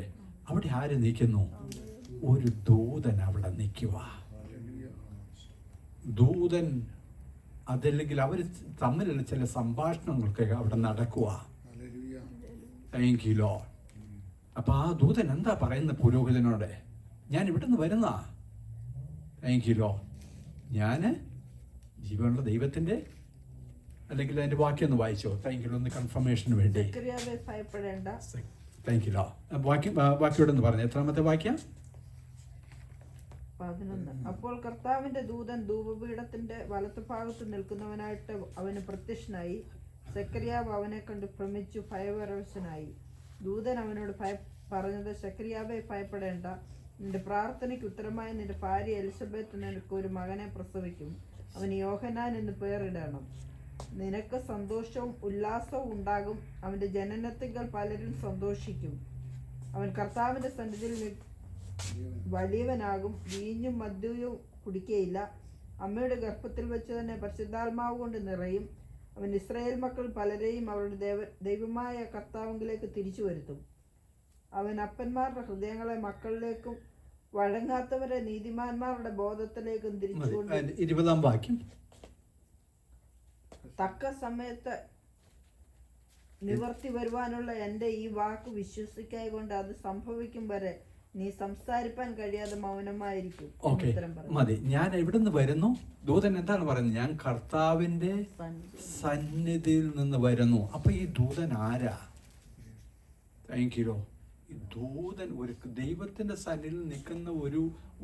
അവിടെ ആര് നിൽക്കുന്നു? ഒരു ദൂതൻ അവിടെ നിൽക്കുക. ദൂതൻ, അതല്ലെങ്കിൽ അവർ തമ്മിലുള്ള ചില സംഭാഷണങ്ങളൊക്കെ അവിടെ നടക്കുക. Thank you Lord. അപ്പൊ ആ ദൂതൻ എന്താ പറയുന്നത് പുരോഹിതനോട്? ഞാൻ ഇവിടുന്ന് വരുന്ന, താങ്ക് യു ലോർഡ്, ഞാൻ ജീവനുള്ള ദൈവത്തിന്റെ, അല്ലെങ്കിൽ അതിന്റെ വാക്യം ഒന്ന് വായിച്ചോ. Thank you. ഒന്ന് കൺഫർമേഷന് വേണ്ടി. Thank you Lord. വാക്യോടെ ഒന്ന് പറഞ്ഞു. എത്രാമത്തെ വാക്യം? 11. അപ്പോൾ കർത്താവിന്റെ ദൂതൻ ധൂപപീഠത്തിന്റെ വലത്തുഭാഗത്ത് നിൽക്കുന്നവനായിട്ട് അവന് പ്രത്യക്ഷനായി. സെക്കരിയാവ് അവനെ കണ്ട് ഭ്രമിച്ചു ഭയപരവശനായി. ദൂതൻ അവനോട് പറഞ്ഞത്, സെക്കരിയാവേ, ഭയപ്പെടേണ്ട. നിന്റെ പ്രാർത്ഥനയ്ക്ക് ഉത്തരമായി നിന്റെ ഭാര്യ എലിസബത്ത് നിനക്ക് ഒരു മകനെ പ്രസവിക്കും. അവന് യോഹന്നാൻ എന്ന് പേരിടണം. നിനക്ക് സന്തോഷവും ഉല്ലാസവും ഉണ്ടാകും. അവന്റെ ജനനത്തിങ്കൽ പലരും സന്തോഷിക്കും. അവൻ കർത്താവിന്റെ സന്നിധിയിൽ വലിയവനാകും. വീഞ്ഞും മദ്യവും കുടിക്കയില്ല. അമ്മയുടെ ഗർഭത്തിൽ വെച്ച് തന്നെ പരിശുദ്ധാത്മാവ് കൊണ്ട് നിറയും. അവൻ ഇസ്രായേൽ മക്കൾ പലരെയും അവരുടെ ദൈവമായ കർത്താവിലേക്ക് തിരിച്ചു വരുത്തും. അവൻ അപ്പന്മാരുടെ ഹൃദയങ്ങളെ മക്കളിലേക്കും വഴങ്ങാത്തവരെ നീതിമാന്മാരുടെ ബോധത്തിലേക്കും തിരിച്ചുകൊണ്ട് 20 വാക്യം. തക്ക സമയത്ത് നിവർത്തി വരുവാനുള്ള എൻ്റെ ഈ വാക്ക് വിശ്വസിക്കായ കൊണ്ട് അത് സംഭവിക്കും വരെ നീ സംസാരിപ്പാൻ കഴിയാതെ മൗനമായിരിക്കും. മതി. ഞാൻ എവിടുന്ന് വരുന്നു? ദൂതൻ എന്താണ് പറയുന്നത്? ഞാൻ കർത്താവിന്റെ സന്നിധിയിൽ നിന്ന് വരുന്നു. അപ്പൊ ഈ ദൂതൻ ആരാ? Thank you. ഈ ദൂതൻ ഒരു ദൈവത്തിന്റെ സന്നിധിയിൽ നിൽക്കുന്ന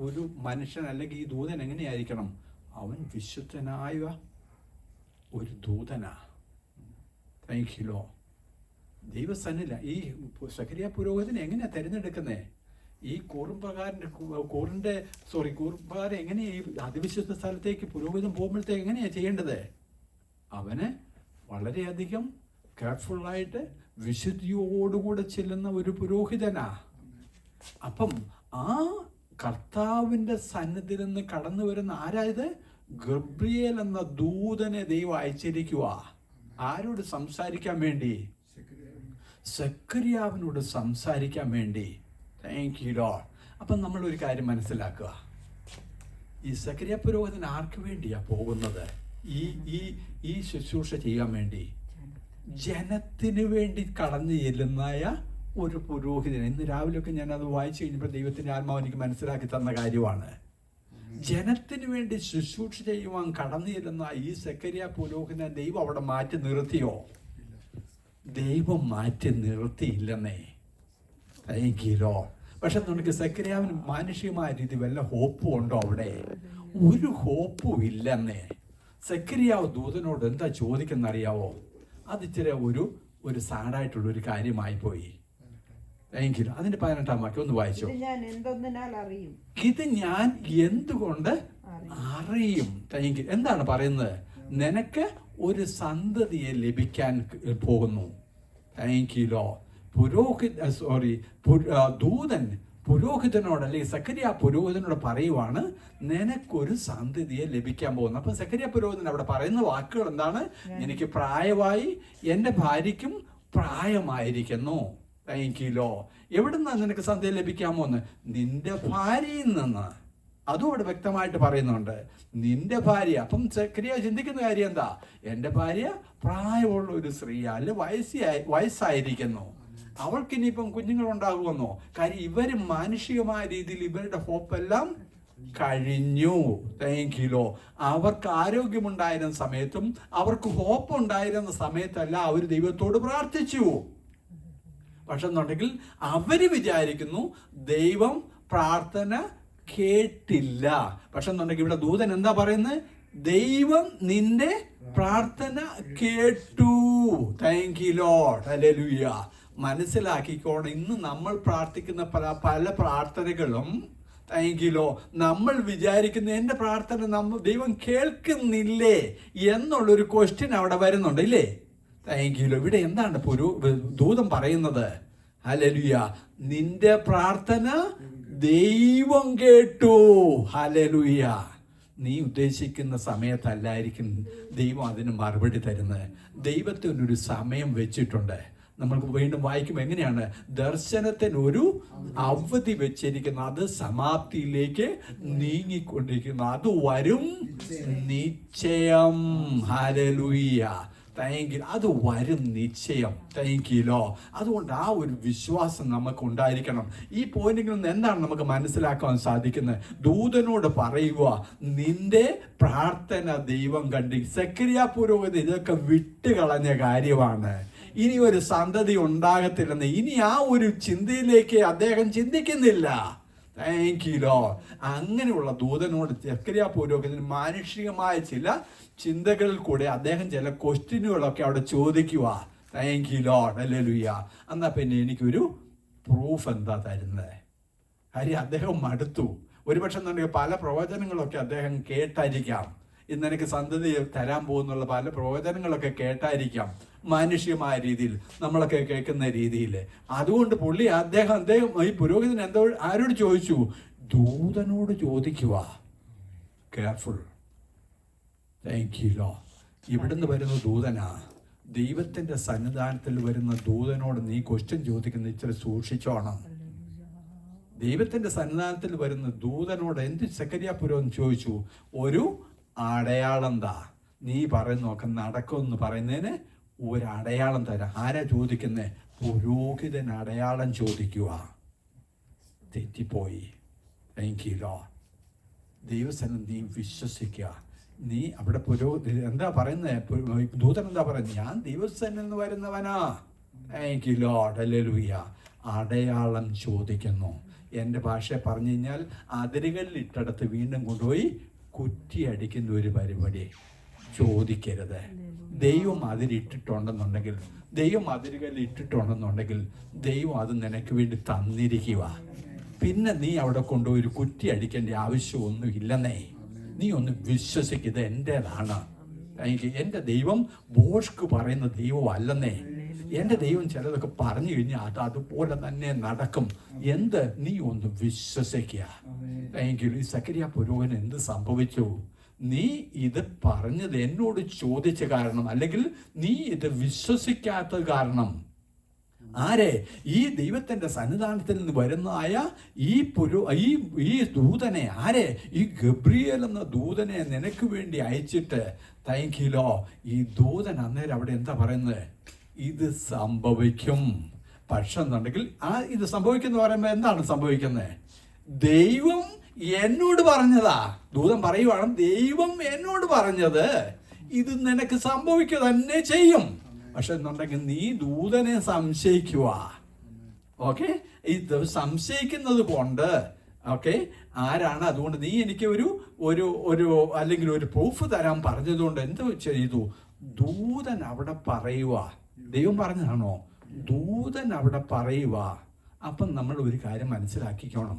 ഒരു മനുഷ്യൻ, അല്ലെങ്കിൽ ഈ ദൂതൻ എങ്ങനെയായിരിക്കണം? അവൻ വിശുദ്ധനായ ഒരു ദൂതനാ. Thank you. ദൈവസന്നിധിയില ഈ സെക്കരിയ പുരോഹിതനെ എങ്ങനെയാ തിരഞ്ഞെടുക്കുന്നേ? ഈ കൂറുംപ്രകാരം എങ്ങനെയാ ഈ അതിവിശുദ്ധ സ്ഥലത്തേക്ക് പുരോഹിതൻ പോകുമ്പോഴത്തേക്ക് എങ്ങനെയാ ചെയ്യേണ്ടത്? അവന് വളരെയധികം കെയർഫുള്ളായിട്ട് വിശുദ്ധിയോടുകൂടെ ചെല്ലുന്ന ഒരു പുരോഹിതനാ. അപ്പം ആ കർത്താവിന്റെ സന്നിധിയിൽ നിന്ന് കടന്നു വരുന്ന ആരായത്? ഗബ്രിയേൽ എന്ന ദൂതനെ ദൈവം അയച്ചിരിക്കുക. ആരോട് സംസാരിക്കാൻ വേണ്ടി? സെക്കരിയാവിനോട് സംസാരിക്കാൻ വേണ്ടി. Thank you Lord. അപ്പം നമ്മൾ ഒരു കാര്യം മനസ്സിലാക്കുക, ഈ സെക്കരിയ പുരോഹിതൻ ആർക്ക് വേണ്ടിയാ പോകുന്നത്? ഈ ശുശ്രൂഷ ചെയ്യാൻ വേണ്ടി, ജനത്തിന് വേണ്ടി കടന്നു ചെല്ലുന്നായ ഒരു പുരോഹിതൻ. ഇന്ന് രാവിലെയൊക്കെ ഞാൻ അത് വായിച്ചു കഴിഞ്ഞപ്പോൾ ദൈവത്തിന്റെ ആത്മാവ് എനിക്ക് മനസ്സിലാക്കി തന്ന കാര്യമാണ്. ജനത്തിന് വേണ്ടി ശുശ്രൂഷ ചെയ്യുവാൻ കടന്നു ചെല്ലുന്ന ഈ സെക്കരിയ പുരോഹിതനെ ദൈവം അവിടെ മാറ്റി നിർത്തിയോ? ദൈവം മാറ്റി നിർത്തിയില്ലെന്നേ. Thank you Lord. പക്ഷെ നമുക്ക് സെക്കരിയാവിന് മാനുഷികമായ രീതി വല്ല ഹോപ്പും ഉണ്ടോ അവിടെ? ഒരു ഹോപ്പും ഇല്ലെന്നേ. സെക്കരിയാവ് ദൂതനോട് എന്താ ചോദിക്കുന്നറിയാവോ? അത് ഇച്ചിരി ഒരു സാഡായിട്ടുള്ള ഒരു കാര്യമായി പോയി. എങ്കിലും അതിന്റെ 18-ാം വാക്യം ഒന്ന് വായിച്ചോ. ഇത് ഞാൻ എന്തുകൊണ്ട് അറിയും. എന്താണ് പറയുന്നത്? നിനക്ക് ഒരു സന്തതിയെ ലഭിക്കാൻ പോകുന്നു. ദൂതൻ പുരോഹിതനോട്, അല്ലെങ്കിൽ സക്കരിയ പുരോഹിതനോട് പറയുവാണ്, നിനക്കൊരു സന്തതിയെ ലഭിക്കാൻ പോകുന്നു. അപ്പൊ സക്കരിയ പുരോഹിതൻ അവിടെ പറയുന്ന വാക്കുകൾ എന്താണ്? എനിക്ക് പ്രായമായി, എൻ്റെ ഭാര്യയ്ക്കും പ്രായമായിരിക്കുന്നു. എവിടുന്നാ നിനക്ക് സന്തതി ലഭിക്കാമോ എന്ന്? നിന്റെ ഭാര്യയിൽ നിന്ന്. അതും അവിടെ വ്യക്തമായിട്ട് പറയുന്നുണ്ട്, നിന്റെ ഭാര്യ. അപ്പം സക്കരിയ ചിന്തിക്കുന്ന കാര്യം എന്താ? എൻ്റെ ഭാര്യ പ്രായമുള്ള ഒരു സ്ത്രീ, അല്ലെ വയസ്സായിരിക്കുന്നു, അവൾക്ക് ഇനിയിപ്പം കുഞ്ഞുങ്ങൾ ഉണ്ടാകുമെന്നോ? കാര്യം ഇവര് മാനുഷികമായ രീതിയിൽ ഇവരുടെ ഹോപ്പെല്ലാം കഴിഞ്ഞു. അവർക്ക് ആരോഗ്യമുണ്ടായിരുന്ന സമയത്തും അവർക്ക് ഹോപ്പ് ഉണ്ടായിരുന്ന സമയത്തല്ല അവർ ദൈവത്തോട് പ്രാർത്ഥിച്ചു. പക്ഷെ എന്നുണ്ടെങ്കിൽ അവര് വിചാരിക്കുന്നു ദൈവം പ്രാർത്ഥന കേട്ടില്ല. പക്ഷെ എന്നുണ്ടെങ്കിൽ ഇവിടെ ദൂതൻ എന്താ പറയുന്നത്? ദൈവം നിന്റെ പ്രാർത്ഥന കേട്ടു. Thank you lord. ഹല്ലേലൂയ. മനസ്സിലാക്കിക്കോണം, ഇന്ന് നമ്മൾ പ്രാർത്ഥിക്കുന്ന പല പ്രാർത്ഥനകളും നമ്മൾ വിചാരിക്കുന്ന എൻ്റെ പ്രാർത്ഥന ദൈവം കേൾക്കുന്നില്ലേ എന്നുള്ളൊരു ക്വസ്റ്റ്യൻ അവിടെ വരുന്നുണ്ട്, ഇല്ലേ? ഇവിടെ എന്താണ് ദൂതൻ പറയുന്നത്? ഹല്ലേലൂയ, നിന്റെ പ്രാർത്ഥന ദൈവം കേട്ടു. ഹല്ലേലൂയ. നീ ഉദ്ദേശിക്കുന്ന സമയത്തല്ലായിരിക്കും ദൈവം അതിന് മറുപടി തരുന്നത്. ദൈവത്തിനൊരു സമയം വെച്ചിട്ടുണ്ട്. നമ്മൾക്ക് വീണ്ടും വായിക്കുമ്പോൾ എങ്ങനെയാണ്? ദർശനത്തിന് ഒരു അവധി വെച്ചിരിക്കുന്നു. അത് സമാപ്തിയിലേക്ക് നീങ്ങിക്കൊണ്ടിരിക്കുന്നു. അത് വരും നിശ്ചയം. ഹല്ലേലൂയ. അത് വരും നിശ്ചയം. അതുകൊണ്ട് ആ ഒരു വിശ്വാസം നമുക്ക് ഉണ്ടായിരിക്കണം. ഈ പോയിന്റിൽ നിന്ന് എന്താണ് നമുക്ക് മനസ്സിലാക്കാൻ സാധിക്കുന്നത്? ദൂതനോട് പറയുക, നിന്റെ പ്രാർത്ഥന ദൈവം കണ്ടി. സക്കരിയ പുരോഹിതൻ ഇതൊക്കെ വിട്ടുകളഞ്ഞ കാര്യമാണ്. ഇനി ഒരു സന്തതി ഉണ്ടാകത്തില്ലെന്ന് ഇനി ആ ഒരു ചിന്തയിലേക്ക് അദ്ദേഹം ചിന്തിക്കുന്നില്ല. അങ്ങനെയുള്ള ദൂതനോട് സക്കരിയ പുരോഹിതന് മാനുഷികമായ ചില ചിന്തകളിൽ കൂടെ അദ്ദേഹം ചില ക്വസ്റ്റ്യനുകളൊക്കെ അവിടെ ചോദിക്കുക. ഹല്ലേലൂയ. എന്നാ പിന്നെ എനിക്കൊരു പ്രൂഫ് എന്താ തരുന്നത്? കാര്യം അദ്ദേഹം മടുത്തു. ഒരുപക്ഷെ എന്നുണ്ടെങ്കിൽ പല പ്രവചനങ്ങളൊക്കെ അദ്ദേഹം കേട്ടായിരിക്കാം. ഇന്ന് എനിക്ക് സന്തതി തരാൻ പോകുന്നുള്ള പല പ്രവചനങ്ങളൊക്കെ കേട്ടായിരിക്കാം, മാനുഷികമായ രീതിയിൽ നമ്മളൊക്കെ കേൾക്കുന്ന രീതിയിൽ. അതുകൊണ്ട് അദ്ദേഹം ഈ പുരോഹിതൻ എന്തോ ആരോട് ചോദിച്ചു? ദൂതനോട് ചോദിക്കുക. കെയർഫുൾ. ഇവിടുന്ന് വരുന്ന ദൂതനാ. ദൈവത്തിന്റെ സന്നിധാനത്തിൽ വരുന്ന ദൂതനോട് നീ ക്വസ്റ്റ്യൻ ചോദിക്കുന്ന ഇച്ചിരി സൂക്ഷിച്ചോണം. ദൈവത്തിന്റെ സന്നിധാനത്തിൽ വരുന്ന ദൂതനോട് എന്ത് സക്കരിയ പുരോഹിതൻ ചോദിച്ചു? ഒരു അടയാളം താ. നീ പറയുന്ന നോക്ക നടക്കുമെന്ന് പറയുന്നതിന് ഒരു അടയാളം തരാം. ആരാ ചോദിക്കുന്നേ? പുരോഹിതൻ അടയാളം ചോദിക്കുക. തെറ്റിപ്പോയി. ദൈവസനം നീ വിശ്വസിക്കുക. നീ അവിടെ എന്താ പറയുന്നത്? ദൂതൻ എന്താ പറയുന്നത്? ഞാൻ ദൈവസന്നിൽ നിന്ന് വരുന്നവനാ. ഹല്ലേലൂയ. അടയാളം ചോദിക്കുന്നു. എൻ്റെ ഭാഷ പറഞ്ഞു കഴിഞ്ഞാൽ അതിരുകളിൽ ഇട്ടടത്ത് വീണ്ടും കൊണ്ടുപോയി കുറ്റിയടിക്കുന്ന ഒരു പരിപാടി ചോദിക്കരുത്. ദൈവം അതിരിട്ടിട്ടുണ്ടെന്നുണ്ടെങ്കിൽ, ദൈവം അതിരുകളിൽ ഇട്ടിട്ടുണ്ടെന്നുണ്ടെങ്കിൽ ദൈവം അത് നിനക്ക് വേണ്ടി തന്നിരിക്കുക. പിന്നെ നീ അവിടെ കൊണ്ടുപോയി ഒരു കുറ്റി അടിക്കേണ്ട ആവശ്യമൊന്നും ഇല്ലെന്നേ. നീ ഒന്ന് വിശ്വസിക്കുക, എൻ്റേതാണ്. എൻ്റെ ദൈവം ബോഷ്ക്ക് പറയുന്ന ദൈവം അല്ലെന്നേ. എൻ്റെ ദൈവം ചിലതൊക്കെ പറഞ്ഞു കഴിഞ്ഞാൽ അത് അതുപോലെ തന്നെ നടക്കും. നീ ഒന്ന് വിശ്വസിക്കുക. ഈ സക്കരിയ പുരോഹിതൻ എന്ത് സംഭവിച്ചു? നീ ഇത് പറഞ്ഞത് എന്നോട് ചോദിച്ച കാരണം, അല്ലെങ്കിൽ നീ ഇത് വിശ്വസിക്കാത്തത് കാരണം. ആരെ? ഈ ദൈവത്തിന്റെ സന്നിധാനത്തിൽ നിന്ന് വരുന്നതായ ഈ ദൂതനെ, ആരെ? ഈ ഗബ്രിയേൽ എന്ന ദൂതനെ നിനക്ക് വേണ്ടി അയച്ചിട്ട് ഈ ദൂതൻ അന്നേരം അവിടെ എന്താ പറയുന്നത്? ഇത് സംഭവിക്കും. പക്ഷെ എന്നുണ്ടെങ്കിൽ ഇത് സംഭവിക്കുന്ന പറയുമ്പോൾ എന്താണ് സംഭവിക്കുന്നത്? ദൈവം എന്നോട് പറഞ്ഞതാ. ദൂതൻ പറയുവാണ്, ദൈവം എന്നോട് പറഞ്ഞത് ഇത് നിനക്ക് സംഭവിക്കുക തന്നെ ചെയ്യും. പക്ഷെ എന്നുണ്ടെങ്കിൽ നീ ദൂതനെ സംശയിക്കുക. ഓക്കെ, ഇത് സംശയിക്കുന്നത് കൊണ്ട്, ഓക്കെ, ആരാണ്? അതുകൊണ്ട് നീ എനിക്ക് ഒരു ഒരു ഒരു അല്ലെങ്കിൽ ഒരു പ്രൂഫ് തരാൻ പറഞ്ഞതുകൊണ്ട് എന്ത് ചെയ്തു? ദൂതൻ അവിടെ പറയുക. ദൈവം പറഞ്ഞതാണോ? ദൂതൻ അവിടെ പറയുക. അപ്പം നമ്മൾ ഒരു കാര്യം മനസ്സിലാക്കിക്കോണം,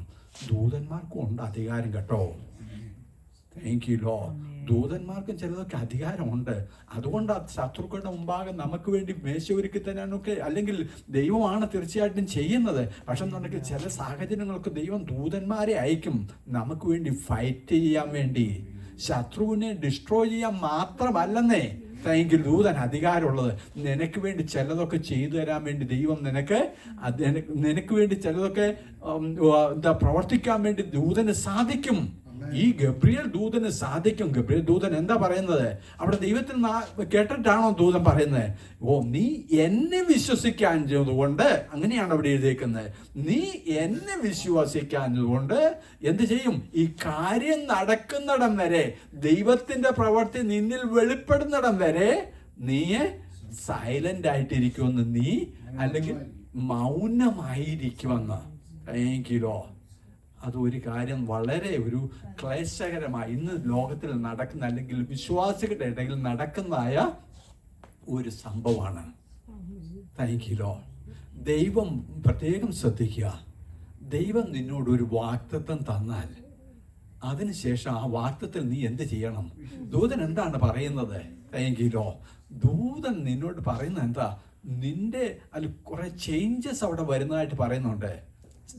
ദൂതന്മാർക്കും ഉണ്ട് അധികാരം കേട്ടോ. Thank you law. ദൂതന്മാർക്കും ചിലതൊക്കെ അധികാരമുണ്ട്. അതുകൊണ്ട് ശത്രുക്കളുടെ മുമ്പാകെ നമുക്ക് വേണ്ടി മേശ ഒരുക്കി തരാനൊക്കെ, അല്ലെങ്കിൽ ദൈവമാണ് തീർച്ചയായിട്ടും ചെയ്യുന്നത്. പക്ഷെ എന്നുണ്ടെങ്കിൽ ചില സാഹചര്യങ്ങൾക്ക് ദൈവം ദൂതന്മാരെ അയക്കും നമുക്ക് വേണ്ടി ഫൈറ്റ് ചെയ്യാൻ വേണ്ടി. ശത്രുവിനെ ഡിസ്ട്രോയ് ചെയ്യാൻ മാത്രമല്ലെന്നേ താങ്ക് യു ദൂതൻ അധികാരമുള്ളത്. നിനക്ക് വേണ്ടി ചിലതൊക്കെ ചെയ്തു തരാൻ വേണ്ടി ദൈവം നിനക്ക് വേണ്ടി ചിലതൊക്കെ പ്രവർത്തിക്കാൻ വേണ്ടി ദൂതന് സാധിക്കും. ഈ ഗബ്രിയേൽ ദൂതന് സാധിക്കും. ഗബ്രിയേൽ ദൂതൻ എന്താ പറയുന്നത് അവിടെ? ദൈവത്തിൽ കേട്ടിട്ടാണോ ദൂതൻ പറയുന്നത്? ഓ, നീ എന്നെ വിശ്വസിക്കാഞ്ഞതുകൊണ്ട്, അങ്ങനെയാണ് അവിടെ എഴുതിയേക്കുന്നത്, നീ എന്നെ വിശ്വസിക്കാഞ്ഞതുകൊണ്ട് എന്ത് ചെയ്യും? ഈ കാര്യം നടക്കുന്നിടം വരെ, ദൈവത്തിന്റെ പ്രവൃത്തി നിന്നിൽ വെളിപ്പെടുന്നിടം വരെ നീ സൈലന്റ് ആയിട്ടിരിക്കുമെന്ന്, നീ അല്ലെങ്കിൽ മൗനമായിരിക്കുമെന്ന്. താങ്ക്യൂ. അത് ഒരു കാര്യം വളരെ ഒരു ക്ലേശകരമായി ഇന്ന് ലോകത്തിൽ നടക്കുന്ന, അല്ലെങ്കിൽ വിശ്വാസികളുടെ ഇടയിൽ നടക്കുന്നതായ ഒരു സംഭവമാണ്. Thank you Lord. ദൈവം പ്രത്യേകം ശ്രദ്ധിക്കുക. ദൈവം നിന്നോട് ഒരു വാഗ്ദത്തം തന്നാൽ അതിനുശേഷം ആ വാഗ്ദത്തത്തിൽ നീ എന്ത് ചെയ്യണം? ദൂതൻ എന്താണ് പറയുന്നത്? Thank you Lord. ദൂതൻ നിന്നോട് പറയുന്നത് എന്താ? നിന്റെ അതിൽ കുറെ ചേഞ്ചസ് അവിടെ വരുന്നതായിട്ട് പറയുന്നുണ്ട്.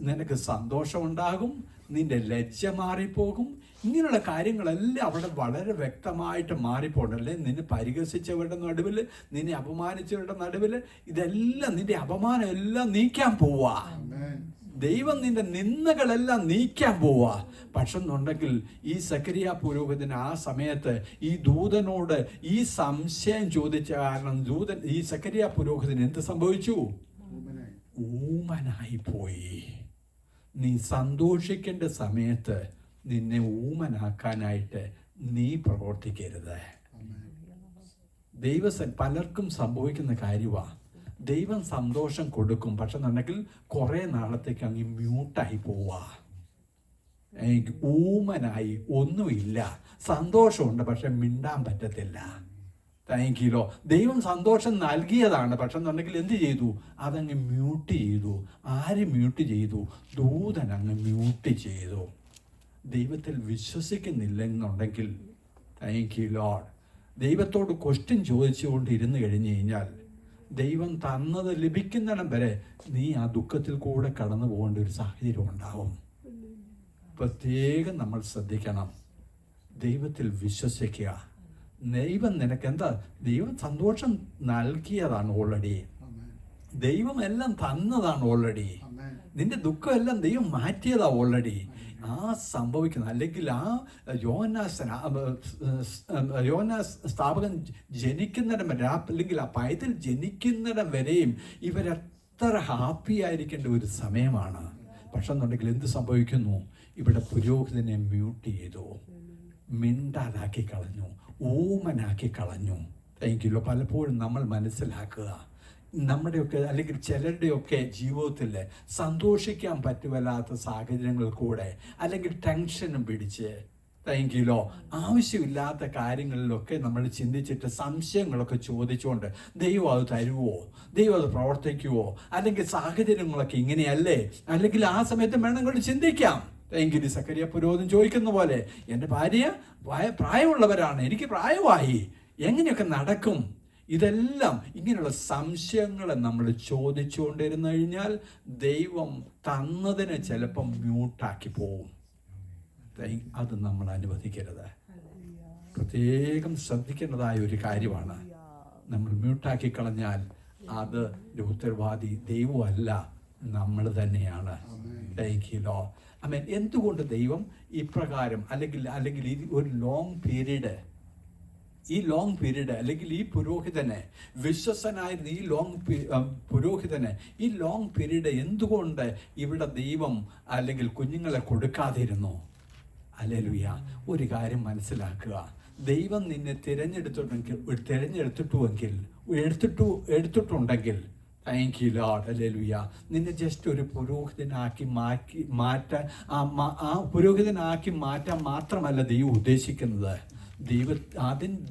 നിനക്ക് സന്തോഷമുണ്ടാകും, നിന്റെ ലജ്ജ മാറിപ്പോകും. ഇങ്ങനെയുള്ള കാര്യങ്ങളെല്ലാം അവിടെ വളരെ വ്യക്തമായിട്ട് മാറിപ്പോണ്ടല്ലേ. നിന്നെ പരിഹസിച്ചവരുടെ നടുവിൽ, നിന്നെ അപമാനിച്ചവരുടെ നടുവിൽ, ഇതെല്ലാം നിന്റെ അപമാനം എല്ലാം നീക്കാൻ പോവാ. ദൈവം നിന്റെ നിന്ദകളെല്ലാം നീക്കാൻ പോവാ. പക്ഷെ എന്നുണ്ടെങ്കിൽ ഈ സക്കറിയ പുരോഹിതൻ ആ സമയത്ത് ഈ ദൂതനോട് ഈ സംശയം ചോദിച്ച കാരണം ഈ സക്കറിയ പുരോഹിതൻ എന്ത് സംഭവിച്ചു? ഊമനായി പോയി. നീ സന്തോഷിക്കേണ്ട സമയത്ത് നിന്നെ ഊമനാക്കാനായിട്ട് നീ പ്രവർത്തിക്കരുത്. പലർക്കും സംഭവിക്കുന്ന കാര്യമാണ്. ദൈവം സന്തോഷം കൊടുക്കും, പക്ഷെ എന്നുണ്ടെങ്കിൽ കുറെ നാളത്തേക്ക് അങ്ങ് മ്യൂട്ടായി പോവാ. ഊമനായി, ഒന്നുമില്ല, സന്തോഷമുണ്ട് പക്ഷെ മിണ്ടാൻ പറ്റത്തില്ല. Thank you Lord. ദൈവം സന്തോഷം നൽകിയതാണ്, പക്ഷെ എന്നുണ്ടെങ്കിൽ എന്ത് ചെയ്തു? അതങ്ങ് മ്യൂട്ട് ചെയ്തു. ആര് മ്യൂട്ട് ചെയ്തു? ദൂതൻ അങ്ങ് മ്യൂട്ട് ചെയ്തു. ദൈവത്തിൽ വിശ്വസിക്കുന്നില്ലെന്നുണ്ടെങ്കിൽ താങ്ക് യു ലോർഡ്, ദൈവത്തോട് ക്വസ്റ്റ്യൻ ചോദിച്ചുകൊണ്ട് ഇരുന്ന് കഴിഞ്ഞു കഴിഞ്ഞാൽ ദൈവം തന്നത് ലഭിക്കുന്നിടം വരെ നീ ആ ദുഃഖത്തിൽ കൂടെ കടന്നു പോകേണ്ട ഒരു സാഹചര്യം ഉണ്ടാവും. പ്രത്യേകം നമ്മൾ ശ്രദ്ധിക്കണം. ദൈവത്തിൽ വിശ്വസിക്കുക. ദൈവം നിനക്ക് എന്താ? ദൈവം സന്തോഷം നൽകിയതാണ് ഓൾറെഡി. ദൈവം എല്ലാം തന്നതാണ് ഓൾറെഡി. നിന്റെ ദുഃഖം എല്ലാം ദൈവം മാറ്റിയതാ ഓൾറെഡി. ആ സംഭവിക്കുന്ന, അല്ലെങ്കിൽ ആ യോനാസ് സ്ഥാപകൻ ജനിക്കുന്നിടം വരെ, അല്ലെങ്കിൽ ആ പൈതൽ ജനിക്കുന്നിടം വരെയും ഇവരെത്ര ഹാപ്പി ആയിരിക്കേണ്ട ഒരു സമയമാണ്. പക്ഷെ എന്നുണ്ടെങ്കിൽ എന്ത് സംഭവിക്കുന്നു? ഇവിടെ പുരോഹിതനെ മ്യൂട്ട് ചെയ്തു, മിണ്ടാതാക്കി കളഞ്ഞു, ഊമനാക്കി കളഞ്ഞു. Thank you. പലപ്പോഴും നമ്മൾ മനസ്സിലാക്കുക, നമ്മുടെയൊക്കെ അല്ലെങ്കിൽ ചിലരുടെയൊക്കെ ജീവിതത്തിൽ സന്തോഷിക്കാൻ പറ്റുവല്ലാത്ത സാഹചര്യങ്ങൾ കൂടെ, അല്ലെങ്കിൽ ടെൻഷനും പിടിച്ച് താങ്ക് യു ആവശ്യമില്ലാത്ത കാര്യങ്ങളിലൊക്കെ നമ്മൾ ചിന്തിച്ചിട്ട് സംശയങ്ങളൊക്കെ ചോദിച്ചുകൊണ്ട് ദൈവം അത് തരുമോ, ദൈവം അത് പ്രവർത്തിക്കുമോ, അല്ലെങ്കിൽ സാഹചര്യങ്ങളൊക്കെ ഇങ്ങനെയല്ലേ, അല്ലെങ്കിൽ ആ സമയത്ത് വേണമെങ്കിൽ ചിന്തിക്കാം. എങ്കിൽ സക്കറിയ പുരോഹിതൻ ചോദിക്കുന്ന പോലെ, എൻ്റെ ഭാര്യ പ്രായമുള്ളവരാണ്, എനിക്ക് പ്രായമായി, എങ്ങനെയൊക്കെ നടക്കും? ഇതെല്ലാം ഇങ്ങനെയുള്ള സംശയങ്ങളെ നമ്മൾ ചോദിച്ചുകൊണ്ടിരുന്നു കഴിഞ്ഞാൽ ദൈവം തന്നതിനെ ചിലപ്പം മ്യൂട്ടാക്കി പോവും. അത് നമ്മൾ അനുവദിക്കരുത്. പ്രത്യേകം ശ്രദ്ധിക്കേണ്ടതായ ഒരു കാര്യമാണ്. നമ്മൾ മ്യൂട്ടാക്കി കളഞ്ഞാൽ അത് ഉത്തരവാദി ദൈവമല്ല, നമ്മൾ തന്നെയാണ്. എന്തുകൊണ്ട് ദൈവം ഇപ്രകാരം, അല്ലെങ്കിൽ ഈ ഒരു ലോങ് പീരീഡ് അല്ലെങ്കിൽ ഈ പുരോഹിതനെ, വിശ്വസനായിരുന്ന ഈ പുരോഹിതനെ ഈ ലോങ് പീരീഡ് എന്തുകൊണ്ട് ഇവിടെ ദൈവം അല്ലെങ്കിൽ കുഞ്ഞുങ്ങളെ കൊടുക്കാതിരുന്നു? ഹല്ലേലൂയ. ഒരു കാര്യം മനസ്സിലാക്കുക, ദൈവം നിന്നെ എടുത്തിട്ടുണ്ടെങ്കിൽ താങ്ക് യു ലോർഡ്. ഹല്ലേലൂയ. നിന്നെ ജസ്റ്റ് ഒരു പുരോഹിതനാക്കി ആ പുരോഹിതനാക്കി മാറ്റാൻ മാത്രമല്ല ദൈവം ഉദ്ദേശിക്കുന്നത്.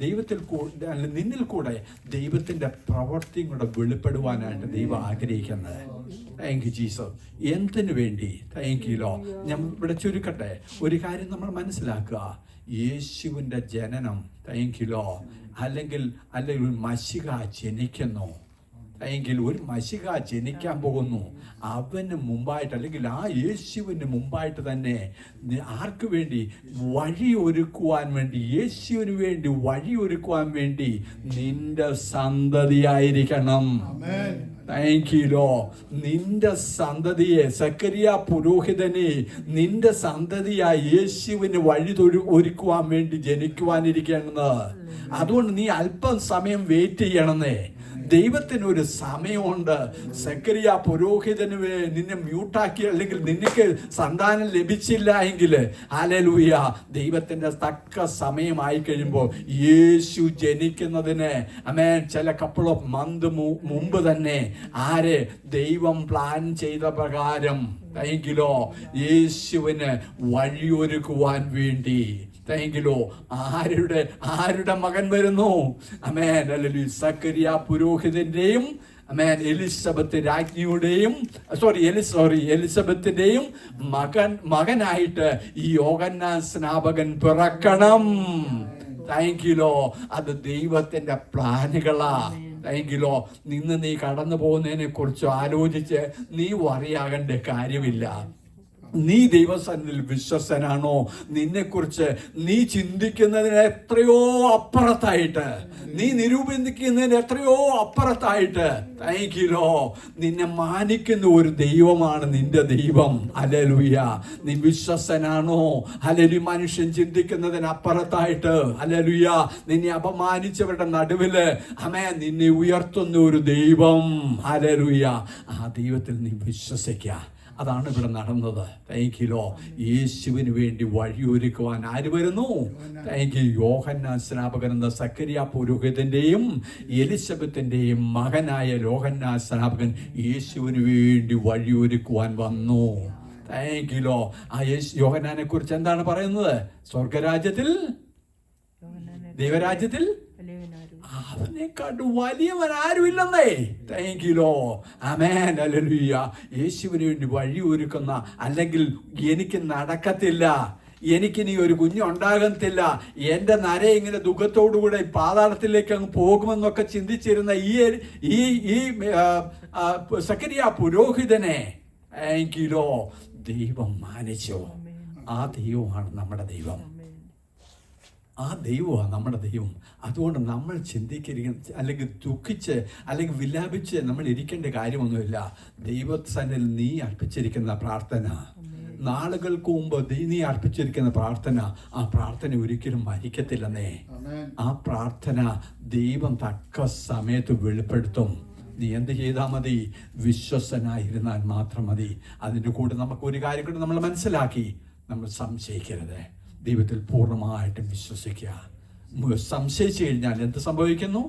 ദൈവത്തിൽ കൂടെ അല്ല, നിന്നിൽ കൂടെ ദൈവത്തിൻ്റെ പ്രവൃത്തിയും കൂടെ വെളിപ്പെടുവാനായിട്ട് ദൈവം ആഗ്രഹിക്കുന്നത്. Thank you Jesus. എന്തിനു വേണ്ടി? Thank you Lord. ഞാൻ ഇവിടെ ചുരുക്കട്ടെ. ഒരു കാര്യം നമ്മൾ മനസ്സിലാക്കുക, യേശുവിൻ്റെ ജനനം, താങ്ക് യു ലോ, അല്ലെങ്കിൽ ഒരു മശിഹ ജനിക്കുന്നു, എങ്കിൽ ഒരു മശിഹ ജനിക്കാൻ പോകുന്നു. അവന് മുമ്പായിട്ട്, അല്ലെങ്കിൽ ആ യേശുവിന് മുമ്പായിട്ട് തന്നെ ആർക്ക് വേണ്ടി? വഴി ഒരുക്കുവാൻ വേണ്ടി, യേശുവിന് വേണ്ടി വഴി ഒരുക്കുവാൻ വേണ്ടി നിന്റെ സന്തതിയായിരിക്കണം. Thank you law. നിന്റെ സന്തതിയെ, സക്കറിയ പുരോഹിതനെ, നിന്റെ സന്തതിയായ യേശുവിന് വഴി ഒരുക്കുവാൻ വേണ്ടി ജനിക്കുവാനിരിക്കുന്നത്. അതുകൊണ്ട് നീ അല്പം സമയം വെയിറ്റ് ചെയ്യണമെന്നേ. ദൈവത്തിന് ഒരു സമയമുണ്ട്. സക്കറിയ പുരോഹിതന് നിന്നെ മ്യൂട്ടാക്കി, അല്ലെങ്കിൽ നിനക്ക് സന്താനം ലഭിച്ചില്ല എങ്കിൽ ഹല്ലേലൂയ, ദൈവത്തിന്റെ തക്ക സമയമായി കഴിയുമ്പോൾ യേശു ജനിക്കുന്നതിന് ചില കപ്പിൾ ഓഫ് മന്ത് മുമ്പ് തന്നെ ദൈവം പ്ലാൻ ചെയ്ത പ്രകാരം എങ്കിലോ യേശുവിന് വഴിയൊരുക്കുവാൻ വേണ്ടി തെങ്കിലോ ആരുടെ മകൻ വരുന്നു? ആമേൻ. ഹല്ലേലൂയ. സക്കറിയ പുരോഹിതന്റെയും എലിസബത്ത് രാജ്ഞിയുടെയും എലിസബത്തിന്റെയും മകനായിട്ട് ഈ യോഹന്നാൻ സ്നാപകൻ പിറക്കണം. Thank you law. അത് ദൈവത്തിന്റെ പ്ലാനുകളാ. Thank you law. നീ കടന്നു പോകുന്നതിനെ കുറിച്ച് ആലോചിച്ച് നീ വറിയാകേണ്ട കാര്യമില്ല. നീ ദൈവസന്നിധിയിൽ വിശ്വസ്തനാണോ? നിന്നെക്കുറിച്ച് നീ ചിന്തിക്കുന്നതിന് എത്രയോ അപ്പുറത്തായിട്ട്, നീ നിരൂപിക്കുന്നതിന് എത്രയോ അപ്പുറത്തായിട്ട് താങ്ക് യു ലോ, നിന്നെ മാനിക്കുന്ന ഒരു ദൈവമാണ് നിന്റെ ദൈവം. ഹല്ലേലൂയ. നീ വിശ്വസ്തനാണോ? ഹല്ലേലൂയ. മനുഷ്യൻ ചിന്തിക്കുന്നതിന് അപ്പുറത്തായിട്ട് ഹല്ലേലൂയ, നിന്നെ അപമാനിച്ചവരുടെ നടുവില് നിന്നെ ഉയർത്തുന്ന ഒരു ദൈവം. ഹല്ലേലൂയ. ആ ദൈവത്തിൽ നീ വിശ്വസിക്കുക. അതാണ് ഇവിടെ നടന്നത്. Thank you Lord. യേശുവിന് വേണ്ടി വഴിയൊരുക്കുവാൻ ആര് വരുന്നു? Thank you. യോഹന്നാൻ സ്നാപകൻ എന്ന സക്കറിയ പുരോഹിതന്റെയും എലിസബത്തിന്റെയും മകനായ യോഹന്നാൻ സ്നാപകൻ യേശുവിന് വേണ്ടി വഴിയൊരുക്കുവാൻ വന്നു. Thank you lord. ആ യോഹന്നാനെ കുറിച്ച് എന്താണ് പറയുന്നത്? സ്വർഗരാജ്യത്തിൽ, ദൈവരാജ്യത്തിൽ അവനെക്കാട്ട് വലിയവൻ ആരുമില്ലെന്നേ. Thank you lord. ആമേൻ. ഹല്ലേലൂയ. യേശുവിന് വേണ്ടി വഴി ഒരുക്കുന്ന, അല്ലെങ്കിൽ എനിക്ക് നടക്കത്തില്ല, എനിക്കിനി ഒരു കുഞ്ഞുണ്ടാകത്തില്ല, എൻ്റെ നര ഇങ്ങനെ ദുഃഖത്തോടുകൂടെ പാതാളത്തിലേക്ക് അങ്ങ് പോകുമെന്നൊക്കെ ചിന്തിച്ചിരുന്ന ഈ സക്കറിയ പുരോഹിതനെ താങ്ക് യു ലോ, ദൈവം മാനിച്ചു. ആ ദൈവമാണ് നമ്മുടെ ദൈവം. ആ ദൈവമാണ് നമ്മുടെ ദൈവം. അതുകൊണ്ട് നമ്മൾ ചിന്തിക്കരിക്കുന്ന, അല്ലെങ്കിൽ ദുഃഖിച്ച്, അല്ലെങ്കിൽ വിലാപിച്ച് നമ്മൾ ഇരിക്കേണ്ട കാര്യമൊന്നുമില്ല. ദൈവസന്നിധിയിൽ നീ അർപ്പിച്ചിരിക്കുന്ന പ്രാർത്ഥന, നാളുകൾക്ക് മുമ്പ് നീ അർപ്പിച്ചിരിക്കുന്ന പ്രാർത്ഥന, ആ പ്രാർത്ഥന ഒരിക്കലും മരിക്കത്തില്ലെന്നേ. ആ പ്രാർത്ഥന ദൈവം തക്ക സമയത്ത് വെളിപ്പെടുത്തും. നീ എന്ത് ചെയ്താൽ മതി? വിശ്വസ്തനായിരുന്നാൽ മാത്രം മതി. അതിൻ്റെ കൂടെ നമുക്ക് ഒരു കാര്യം കൂടെ നമ്മൾ മനസ്സിലാക്കി, നമ്മൾ സംശയിക്കരുത്. ദൈവത്തിൽ പൂർണ്ണമായിട്ടും വിശ്വസിക്കുക. സംശയിച്ചു കഴിഞ്ഞാൽ എന്ത് സംഭവിക്കുന്നു?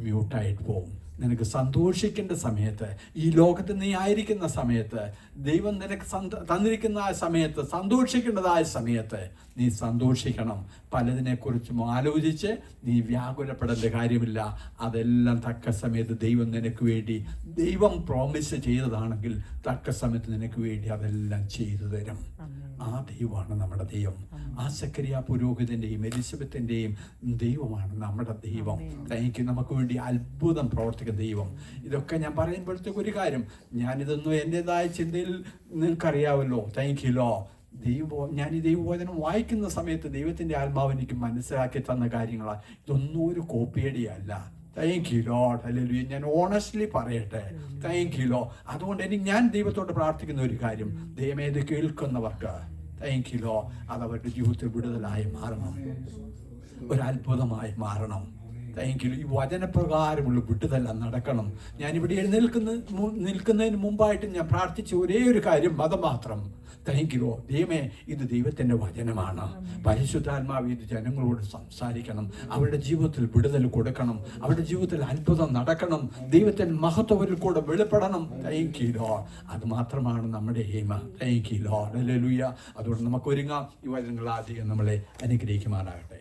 മ്യൂട്ടായിട്ട് പോകും. നിനക്ക് സന്തോഷിക്കേണ്ട സമയത്ത്, ഈ ലോകത്ത് നീ ആയിരിക്കുന്ന സമയത്ത്, ദൈവം നിനക്ക് തന്നിരിക്കുന്ന ആ സമയത്ത്, സന്തോഷിക്കേണ്ടതായ സമയത്ത് നീ സന്തോഷിക്കണം. പലതിനെക്കുറിച്ചും ആലോചിച്ച് നീ വ്യാകുലപ്പെടേണ്ട കാര്യമില്ല. അതെല്ലാം തക്ക സമയത്ത് ദൈവം നിനക്ക് വേണ്ടി, ദൈവം പ്രോമിസ് ചെയ്തതാണെങ്കിൽ തക്ക സമയത്ത് നിനക്ക് വേണ്ടി അതെല്ലാം ചെയ്തു തരും. ആ ദൈവമാണ് നമ്മുടെ ദൈവം. ആ സക്കറിയ പുരോഹിതന്റെയും എലിസബത്തിന്റെയും ദൈവമാണ് നമ്മുടെ ദൈവം. Thank you. നമുക്ക് വേണ്ടി അത്ഭുതം പ്രവർത്തിക്കുന്ന ദൈവം. ഇതൊക്കെ ഞാൻ പറയുമ്പോഴത്തേക്ക് ഒരു കാര്യം, ഞാനിതൊന്നും എൻ്റെതായ ചിന്തയിൽ നിങ്ങൾക്കറിയാമല്ലോ. Thank you Lord. ഞാൻ ഈ ദൈവവചനം വായിക്കുന്ന സമയത്ത് ദൈവത്തിൻ്റെ ആത്മാവ് എനിക്ക് മനസ്സിലാക്കി തന്ന കാര്യങ്ങളാണ്. ഇതൊന്നും ഒരു കോപ്പിയടിയല്ല. Thank you lord. ഹല്ലേലൂയ. ഞാൻ ഓണസ്റ്റ്ലി പറയട്ടെ, താങ്ക് യു ലോ. അതുകൊണ്ട് ഞാൻ ദൈവത്തോട് പ്രാർത്ഥിക്കുന്ന ഒരു കാര്യം, ദൈവമേ ഇത് കേൾക്കുന്നവർക്ക് താങ്ക് യു ലോ, അത് അവരുടെ ജീവിതത്തിൽ വിടുതലായി മാറണം, ഒരു അത്ഭുതമായി മാറണം. Thank you. ഈ വചനപ്രകാരമുള്ള വിടുതല നടക്കണം. ഞാനിവിടെ നിൽക്കുന്നതിന് മുമ്പായിട്ട് ഞാൻ പ്രാർത്ഥിച്ച ഒരേ ഒരു കാര്യം മാത്രം. Thank you. ദൈവമേ, ഇത് ദൈവത്തിൻ്റെ വചനമാണ്. പരിശുദ്ധാത്മാവ് ഇത് ജനങ്ങളോട് സംസാരിക്കണം. അവരുടെ ജീവിതത്തിൽ വിടുതൽ കൊടുക്കണം. അവരുടെ ജീവിതത്തിൽ അത്ഭുതം നടക്കണം. ദൈവത്തിൻ്റെ മഹത്വം അവരിൽ കൂടെ വെളിപ്പെടണം. Thank you Lord. അത് മാത്രമാണ് നമ്മുടെ aim. Thank you lord. Hallelujah. അതുകൊണ്ട് നമുക്ക് ഒരുങ്ങാം. ഈ വചനങ്ങൾ ആദ്യം നമ്മളെ അനുഗ്രഹിക്കുമാറാകട്ടെ.